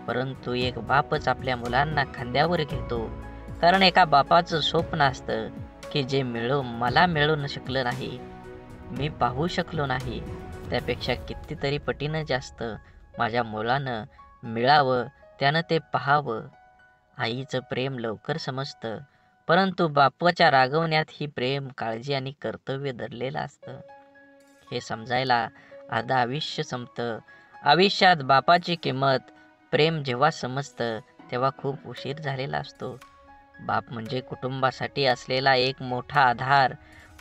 परंतु एक बापच आपल्या मुलांना खांद्यावर घेतो, कारण एका बापाचं स्वप्न असतं की जे मला मिळू शकलं नाही, मी पाहू शकलो नाही, त्यापेक्षा कितीतरी पटीनं जास्त माझ्या मुलानं मिळावं, त्यानं ते पाहावं. आईचं प्रेम लवकर समजतं, परंतु बापाच्या रागवण्यात ही प्रेम, काळजी आणि कर्तव्य दडलेलं असतं. हे समजायला अर्धा आयुष्य संपतं. आयुष्यात बापाची किंमत, प्रेम जेव्हा समजतं तेव्हा खूप उशीर झालेला असतो. बाप म्हणजे कुटुंबासाठी असलेला एक मोठा आधार,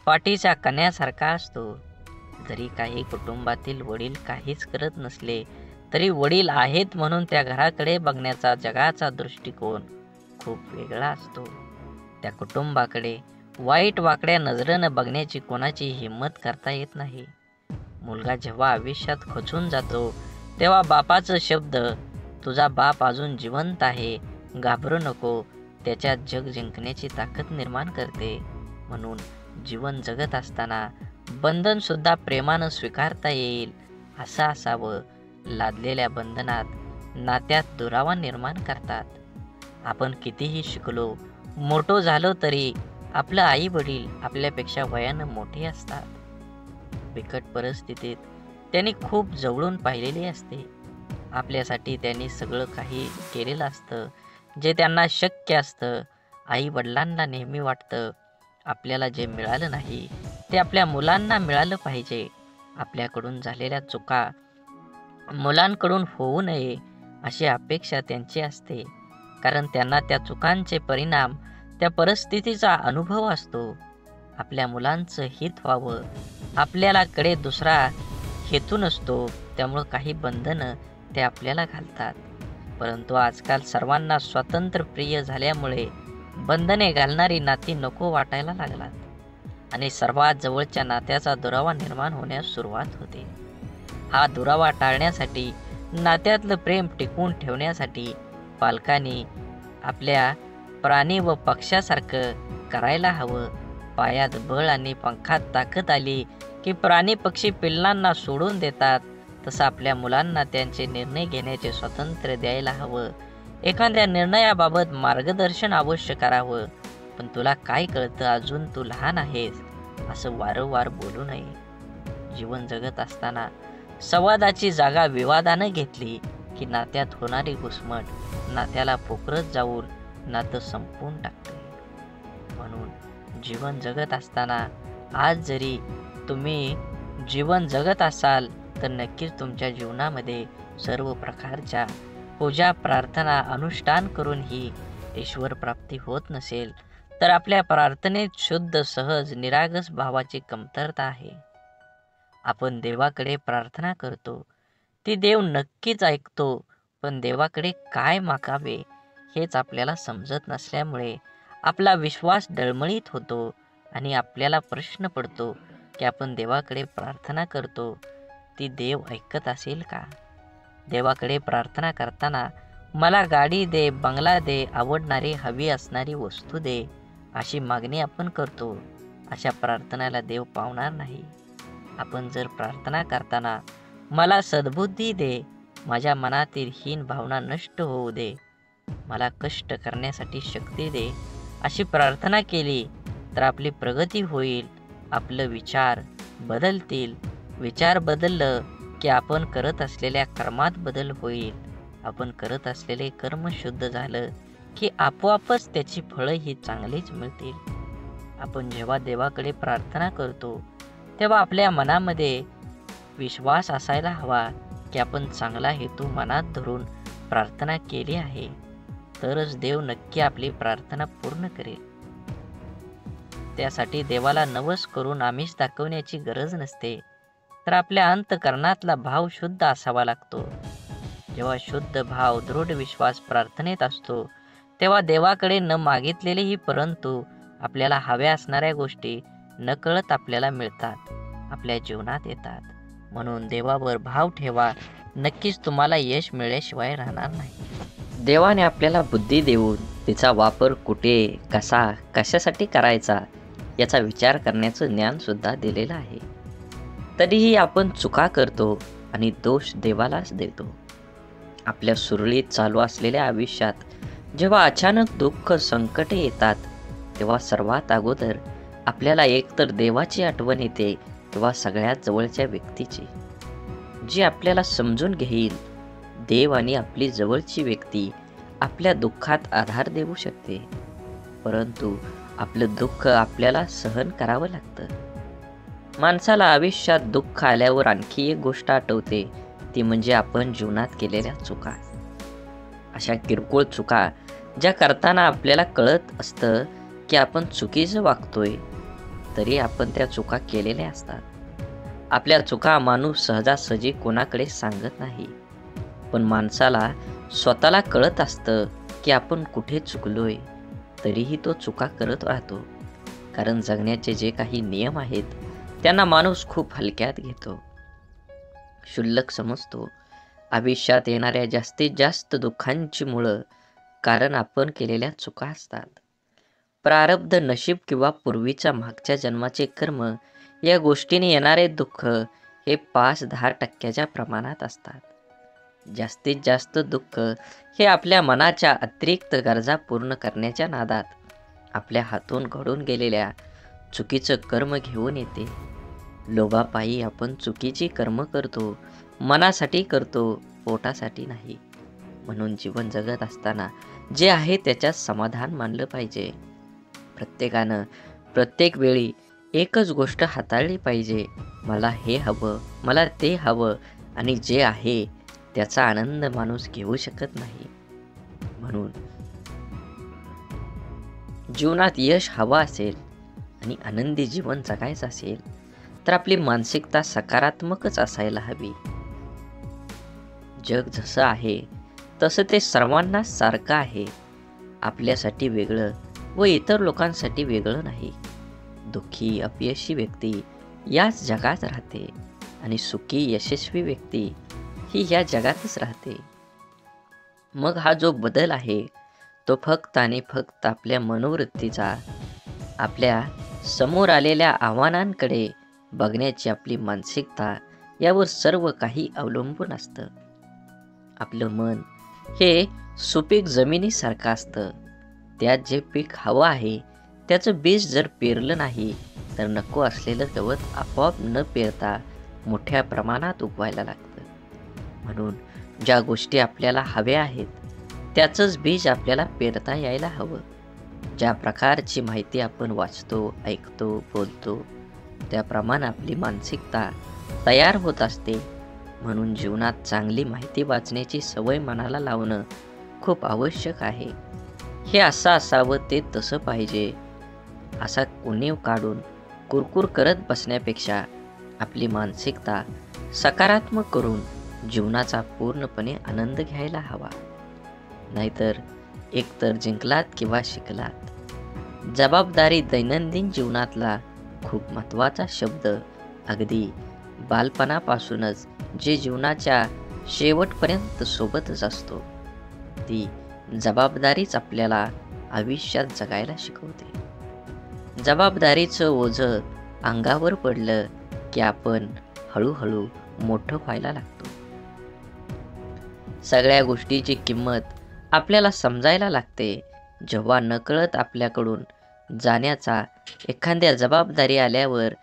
पाठीच्या कण्यासारखा असतो. जरी काही कुटुंबातील वडील काहीच करत नसले तरी वडील आहेत म्हणून त्या घराकडे बघण्याचा जगाचा दृष्टिकोन खूप वेगळा असतो. त्या कुटुंबाकडे वाईट वाकड्या नजरेनं बघण्याची कोणाची हिंमत करता येत नाही. मुलगा जेव्हा आयुष्यात खचून जातो तेव्हा बापाचं शब्द तुझा बाप अजून जिवंत आहे, घाबरू नको, त्याच्यात जग जिंकण्याची ताकद निर्माण करते. म्हणून जीवन जगत असताना बंधन सुद्धा प्रेमानं स्वीकारता येईल असं असावं. लादलेल्या बंधनात नात्यात दुरावा निर्माण करतात. आपण कितीही शिकलो, मोठो झालो तरी आपलं आई वडील आपल्यापेक्षा वयानं मोठे असतात. बिकट परिस्थितीत त्यांनी खूप जवळून पाहिलेली असते. आपल्यासाठी त्यांनी सगळं काही केलेलं असतं जे त्यांना शक्य असतं. आई वडिलांना नेहमी वाटतं आपल्याला जे मिळालं नाही ते आपल्या मुलांना मिळालं पाहिजे. आपल्याकडून झालेल्या चुका मुलांकडून होऊ नये अशी अपेक्षा त्यांची असते, कारण त्यांना त्या चुकांचे परिणाम, त्या परिस्थितीचा अनुभव असतो. आपल्या मुलांचं हित व्हावं आपल्याला कडे दुसरा हेतू नसतो, त्यामुळं काही बंधनं ते आपल्याला घालतात. परंतु आजकाल सर्वांना स्वातंत्र्य प्रिय झाल्यामुळे बंधने घालणारी नाती नको वाटायला लागतात आणि सर्वात जवळच्या नात्याचा दुरावा निर्माण होण्यास सुरुवात होते. हा दुरावा टाळण्यासाठी, नात्यातलं प्रेम टिकवून ठेवण्यासाठी पालकांनी आपल्या प्राणी व पक्ष्यासारखं करायला हवं. पायात बळ आणि पंखात ताकद आली की प्राणी पक्षी पिल्लांना सोडून देतात, तसं आपल्या मुलांना त्यांचे निर्णय घेण्याचे स्वातंत्र्य द्यायला हवं. एखाद्या निर्णयाबाबत मार्गदर्शन अवश्य करावं, पण तुला काय कळतं, अजून तू लहान आहेस, असं वारंवार बोलू नये. जीवन जगत असताना संवादाची जागा विवादानं घेतली की नात्यात होणारी घुसमट नात्याला पोखरत जाऊन नातं संपवून टाकते. म्हणून जीवन जगत असताना आज जरी तुम्ही जीवन जगत असाल तर नक्कीच तुमच्या जीवनामध्ये सर्व प्रकारच्या पूजा, प्रार्थना, अनुष्ठान करूनही ईश्वर प्राप्ती होत नसेल तर आपल्या प्रार्थनेत शुद्ध, सहज, निरागस भावाची कमतरता आहे. आपण देवाकडे प्रार्थना करतो, ती देव नक्कीच ऐकतो, पण देवाकडे काय मागावे हेच आपल्याला समजत नसल्यामुळे आपला विश्वास डळमळीत होतो आणि आपल्याला प्रश्न पडतो की आपण देवाकडे प्रार्थना करतो, ती देव ऐकत असेल का? देवाकडे प्रार्थना करताना मला गाडी दे, बंगला दे, आवडणारी हवी असणारी वस्तू दे अशी मागणी आपण करतो. अशा प्रार्थनेला देव पावणार नाही. आपण जर प्रार्थना करताना मला सद्बुद्धी दे, माझ्या मनातील हीन भावना नष्ट होऊ दे, मला कष्ट करण्यासाठी शक्ती दे अशी प्रार्थना केली तर आपली प्रगती होईल. आपलं विचार बदलतील. विचार बदललं की आपण करत असलेल्या कर्मात बदल होईल. आपण करत असलेले कर्म शुद्ध झालं की आपोआपच त्याची फळं ही चांगलीच मिळतील. आपण जेव्हा देवाकडे प्रार्थना करतो तेव्हा आपल्या मनामध्ये विश्वास असायला हवा की आपण चांगला हेतू मनात धरून प्रार्थना केली आहे, तरच देव नक्की आपली प्रार्थना पूर्ण करेल. त्यासाठी देवाला नवस करून आमिष दाखवण्याची गरज नसते, तर आपल्या अंतकरणातला भाव शुद्ध असावा लागतो. जेव्हा शुद्ध भाव, दृढ विश्वास प्रार्थनेत असतो तेव्हा देवाकडे न मागितलेलेही परंतु आपल्याला हव्या असणाऱ्या गोष्टी नकळत आपल्याला मिळतात, आपल्या जीवनात येतात. म्हणून देवावर भाव ठेवा, नक्कीच तुम्हाला यश मिळाल्याशिवाय राहणार नाही. देवाने आपल्याला बुद्धी देऊन तिचा वापर कुठे, कसा, कशासाठी करायचा याचा विचार करण्याचं ज्ञान सुद्धा दिलेलं आहे. तरीही आपण चुका करतो आणि दोष देवालाच देतो. आपल्या सुरळीत चालू असलेल्या आयुष्यात जेव्हा अचानक दुःख, संकटे येतात तेव्हा सर्वात अगोदर आपल्याला एकतर देवाची आठवण येते किंवा सगळ्यात जवळच्या व्यक्तीची, जी आपल्याला समजून घेईल. देव आणि आपली जवळची व्यक्ती आपल्या दुःखात आधार देऊ शकते, परंतु आपलं दुःख आपल्याला सहन करावं लागतं. माणसाला आयुष्यात दुःख आल्यावर आणखी एक गोष्ट आठवते, ती म्हणजे आपण जीवनात केलेल्या चुका. अशा किरकोळ चुका ज्या करताना आपल्याला कळत असतं की आपण चुकीचं वागतोय, तरी आपण त्या चुका केलेल्या असतात. आपल्या चुका माणूस सहजासहजी कोणाकडे सांगत नाही, पण माणसाला स्वतःला कळत असतं की आपण कुठे चुकलोय, तरीही तो चुका करत राहतो. कारण जगण्याचे जे काही नियम आहेत त्यांना माणूस खूप हलक्यात घेतो, क्षुल्लक समजतो. आयुष्यात येणाऱ्या जास्तीत जास्त दुःखांची मुळं कारण आपण केलेल्या चुका असतात. प्रारब्ध, नशीब किंवा पूर्वीच्या मागच्या जन्माचे कर्म या गोष्टीने येणारे दुःख हे 5-10% प्रमाणात असतात. जास्तीत जास्त दुःख हे आपल्या मनाच्या अतिरिक्त गरजा पूर्ण करण्याच्या नादात आपल्या हातून घडून गेलेल्या चुकीचं कर्म घेऊन येते. लोभापायी आपण चुकीची कर्म करतो, मनासाठी करतो, पोटासाठी नाही. म्हणून जीवन जगत असताना जे आहे त्याच्यात समाधान मानलं पाहिजे. प्रत्येकानं प्रत्येक वेळी एकच गोष्ट हाताळली पाहिजे, मला हे हवं, मला ते हवं, आणि जे आहे त्याचा आनंद माणूस घेऊ शकत नाही. म्हणून जीवनात यश हवं असेल आणि आनंदी जीवन जगायचं असेल तर आपली मानसिकता सकारात्मकच असायला हवी. जग जसं आहे तसं ते सर्वांना सारखं आहे. आपल्यासाठी वेगळं व इतर लोकांसाठी वेगळं नाही. दुःखी अपयशी व्यक्ती याच जगात राहते आणि सुखी यशस्वी व्यक्ती ही या जगातच राहते. मग हा जो बदल आहे तो फक्त आणि फक्त आपल्या मनोवृत्तीचा, आपल्या समोर आलेल्या आव्हानांकडे बघण्याची आपली मानसिकता यावर सर्व काही अवलंबून असतं. आपलं मन हे सुपीक जमिनीसारखं असतं. त्यात जे पीक हवं आहे त्याचं बीज जर पेरलं नाही तर नको असलेलं गवत आपोआप न पेरता मोठ्या प्रमाणात उगवायला लागतं. म्हणून ज्या गोष्टी आपल्याला हव्या आहेत त्याचंच बीज आपल्याला पेरता यायला हवं. ज्या प्रकारची माहिती आपण वाचतो, ऐकतो, बोलतो त्याप्रमाणे आपली मानसिकता तयार होत असते. म्हणून जीवनात चांगली माहिती वाचण्याची सवय मनाला लावणं खूप आवश्यक आहे. हे असं असावं, ते तसं पाहिजे असा उणीव काढून कुरकुर करत बसण्यापेक्षा आपली मानसिकता सकारात्मक करून जीवनाचा पूर्णपणे आनंद घ्यायला हवा. नाहीतर एकतर जिंकलात किंवा शिकलात. जबाबदारी दैनंदिन जीवनातला खूप महत्त्वाचा शब्द अगदी बालपणापासूनच जे जीवनाच्या शेवटपर्यंत सोबतच असतो. ती जबाबदारीच आपल्याला आयुष्यात जगायला शिकवते. जबाबदारीचं ओझं अंगावर पडलं की आपण हळूहळू मोठं व्हायला लागतो. सगळ्या गोष्टीची किंमत आपल्याला समजायला लागते जेव्हा नकळत आपल्याकडून जाण्याचा एखाद्या जबाबदारी आल्यावर,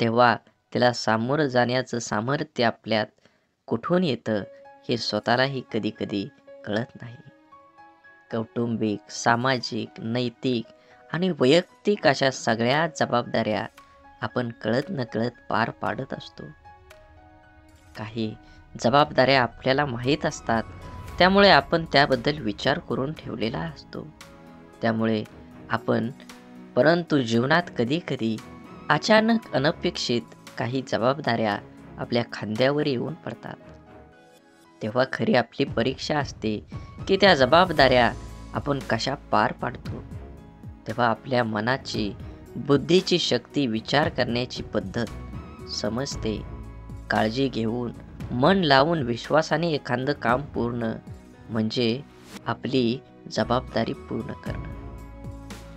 तेव्हा त्याला सामोरं जाण्याचं सामर्थ्य आपल्यात कुठून येतं हे स्वतःलाही कधी कधी कळत नाही. कौटुंबिक, सामाजिक, नैतिक आणि वैयक्तिक अशा सगळ्या जबाबदाऱ्या आपण कळत नकळत पार पाडत असतो. काही जबाबदाऱ्या आपल्याला माहीत असतात त्यामुळे आपण त्याबद्दल विचार करून ठेवलेला असतो. त्यामुळे आपण परंतु जीवनात कधी कधी अचानक अनपेक्षित काही जबाबदाऱ्या आपल्या खांद्यावर येऊन पडतात. तेव्हा खरी आपली परीक्षा असते की त्या जबाबदाऱ्या आपण कशा पार पाडतो. तेव्हा आपल्या मनाची, बुद्धीची शक्ती, विचार करण्याची पद्धत समजते. काळजी घेऊन, मन लावून, विश्वासाने एखादं काम पूर्ण म्हणजे आपली जबाबदारी पूर्ण करणं.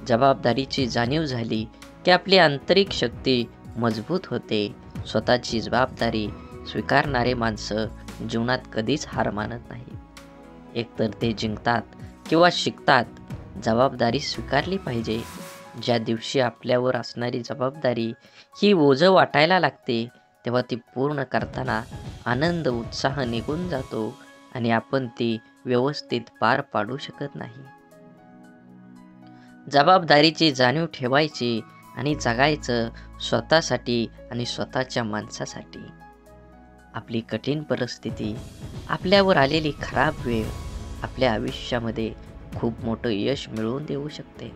जबाबदारीची जाणीव झाली की आपली आंतरिक शक्ती मजबूत होते. स्वतःची जबाबदारी स्वीकारणारे माणसं जीवनात कधीच हार मानत नाही. एकतर ते जिंकतात किंवा शिकतात. जबाबदारी स्वीकारली पाहिजे. ज्या दिवशी आपल्यावर असणारी जबाबदारी ही ओझं वाटायला लागते तेव्हा ती पूर्ण करताना आनंद, उत्साह निघून जातो आणि आपण ती व्यवस्थित पार पाडू शकत नाही. जबाबदारीची जाणीव ठेवायची आणि जगायचं स्वतःसाठी आणि स्वतःच्या माणसासाठी. आपली कठीण परिस्थिती, आपल्यावर आलेली खराब वेळ आपल्या आयुष्यामध्ये खूप मोठं यश मिळवून देऊ शकते.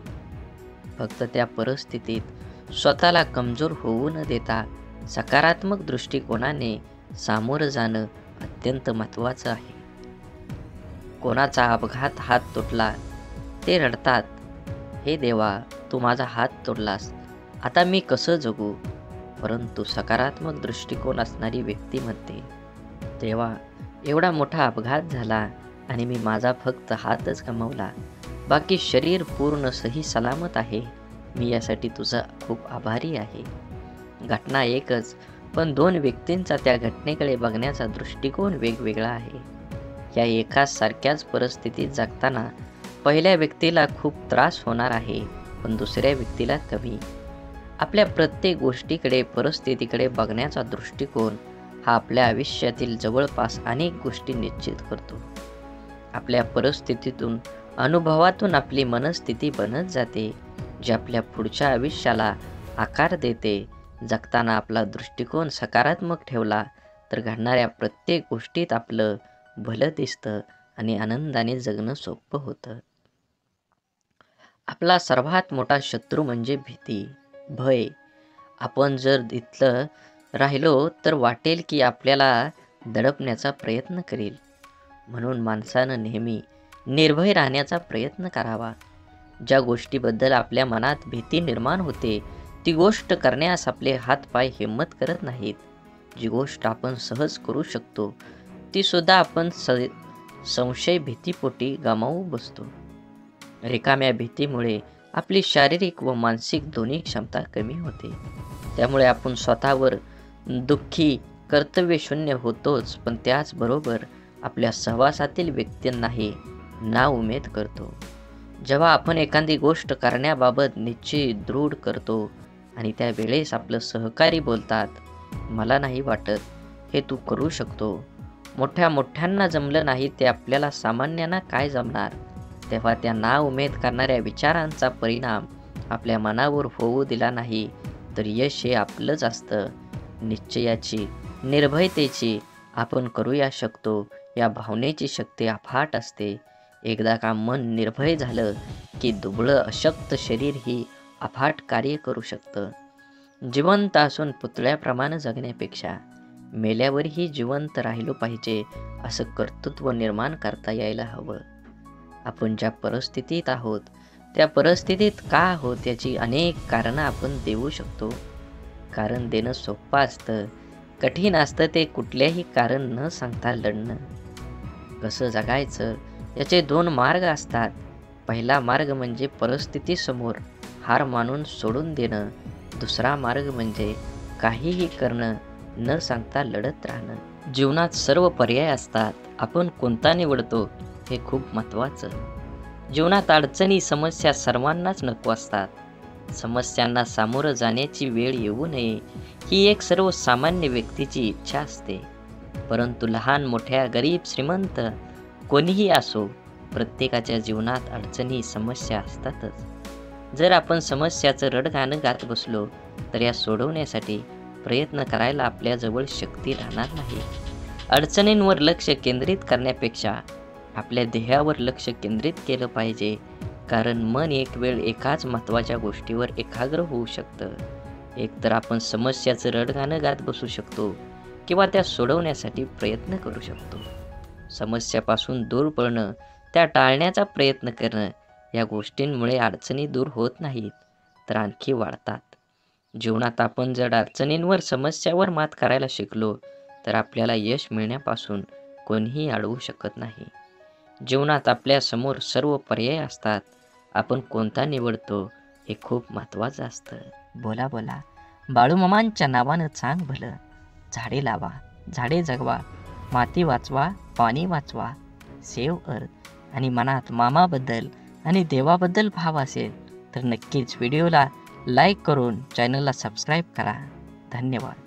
फक्त त्या परिस्थितीत स्वतःला कमजोर होऊ न देता सकारात्मक दृष्टिकोनाने सामोरं जाणं अत्यंत महत्त्वाचं आहे. कोणाचा अपघात हात तुटला ते रडतात, हे देवा तू माझा हात तोडलास, आता मी कसं जगू. परंतु सकारात्मक दृष्टिकोन असणारी व्यक्ती म्हणते, देवा एवढा मोठा अपघात झाला आणि मी माझा फक्त हातच गमावला, बाकी शरीर पूर्ण सही सलामत आहे. मी यासाठी तुझा खूप आभारी आहे. घटना एकच, पण दोन व्यक्तींचा त्या घटनेकडे बघण्याचा दृष्टिकोन वेगवेगळा आहे. या एकाच सारख्याच परिस्थितीत जगताना पहिल्या व्यक्तीला खूप त्रास होणार आहे, पण दुसऱ्या व्यक्तीला कमी. आपल्या प्रत्येक गोष्टीकडे, परिस्थितीकडे बघण्याचा दृष्टिकोन हा आपल्या आयुष्यातील जवळपास अनेक गोष्टी निश्चित करतो. आपल्या परिस्थितीतून, अनुभवातून आपली मनस्थिती बनत जाते, जी आपल्या पुढच्या आयुष्याला आकार देते. जगताना आपला दृष्टिकोन सकारात्मक ठेवला तर घडणाऱ्या प्रत्येक गोष्टीत आपलं भलं दिसतं आणि आनंदाने जगणं सोपं होतं. आपला सर्वात मोठा शत्रू म्हणजे भीती, भय. आपण जर इथलं राहिलो तर वाटेल की आपल्याला दडपण्याचा प्रयत्न करेल. म्हणून माणसानं नेहमी निर्भय राहण्याचा प्रयत्न करावा. ज्या गोष्टीबद्दल आपल्या मनात भीती निर्माण होते ती गोष्ट करण्यास आपले हातपाय हिंमत करत नाहीत. जी गोष्ट आपण सहज करू शकतो ती सुद्धा आपण संशय भीतीपोटी गमावू बसतो. रिकाम्या भीतीमुळे आपली शारीरिक व मानसिक दोन्ही क्षमता कमी होते. त्यामुळे आपण स्वतःवर दुःखी, कर्तव्यशून्य होतोच, पण त्याचबरोबर आपल्या सहवासातील व्यक्तींनाही नाउमेद करतो. जेव्हा आपण एखादी गोष्ट करण्याबाबत निश्चय दृढ करतो आणि त्यावेळेस आपलं सहकारी बोलतात, मला नाही वाटत हे तू करू शकतो, मोठ्यांना जमलं नाही ते आपल्याला सामान्यांना काय जमणार, तेव्हा त्या नाउमेद करणाऱ्या विचारांचा परिणाम आपल्या मनावर होऊ दिला नाही तर यश हे आपलंच असतं. निश्चयाची, निर्भयतेची, आपण करूया शकतो या भावनेची शक्ती अफाट असते. एकदा का मन निर्भय झालं की दुबळं अशक्त शरीर ही अफाट कार्य करू शकतं. जिवंत असून पुतळ्याप्रमाणे जगण्यापेक्षा मेल्यावरही जिवंत राहिलो पाहिजे असं कर्तृत्व निर्माण करता यायला हवं. आपण ज्या परिस्थितीत आहोत त्या परिस्थितीत का आहोत याची अनेक कारणं आपण देऊ शकतो. कारण देणं सोपं असतं, कठीण असतं ते कुठल्याही कारण न सांगता लढणं. कसं जगायचं याचे दोन मार्ग असतात. पहिला मार्ग म्हणजे परिस्थितीसमोर हार मानून सोडून देणं. दुसरा मार्ग म्हणजे काहीही करणं, न सांगता लढत राहणं. जीवनात सर्व पर्याय असतात, आपण कोणता निवडतो हे खूप महत्त्वाचं. जीवनात अडचणी, समस्या सर्वांनाच नको असतात. समस्यांना सामोरं जाण्याची वेळ येऊ नये ही एक सर्वसामान्य व्यक्तीची इच्छा असते. परंतु लहान मोठ्या, गरीब श्रीमंत कोणीही असो, प्रत्येकाच्या जीवनात अडचणी, समस्या असतातच. जर आपण समस्याचं रडगाणं गात बसलो तर या सोडवण्यासाठी प्रयत्न करायला आपल्याजवळ शक्ती राहणार नाही. अडचणींवर लक्ष केंद्रित करण्यापेक्षा आपल्या ध्येयावर लक्ष केंद्रित केलं पाहिजे. कारण मन एक वेळ एकाच महत्त्वाच्या गोष्टीवर एकाग्र होऊ शकतं. एकतर आपण समस्याचं रडगाणं गात बसू शकतो किंवा त्या सोडवण्यासाठी प्रयत्न करू शकतो. समस्यापासून दूर पळणं, त्या टाळण्याचा प्रयत्न करणं या गोष्टींमुळे अडचणी दूर होत नाहीत तर आणखी वाढतात. जीवनात आपण जर अडचणींवर, समस्यावर मात करायला शिकलो तर आपल्याला यश मिळण्यापासून कोणीही अडवू शकत नाही. जीवनात आपल्यासमोर सर्व पर्याय असतात, आपण कोणता निवडतो हे खूप महत्त्वाचं असतं. बोला बोला बाळूमामांच्या नावानं चांग भलं. झाडे लावा, झाडे जगवा, माती वाचवा, पाणी वाचवा, सेव्ह अर्थ. आणि मनात मामाबद्दल आणि देवाबद्दल भाव असेल तर नक्कीच व्हिडिओला लाईक करून चॅनलला सबस्क्राईब करा. धन्यवाद.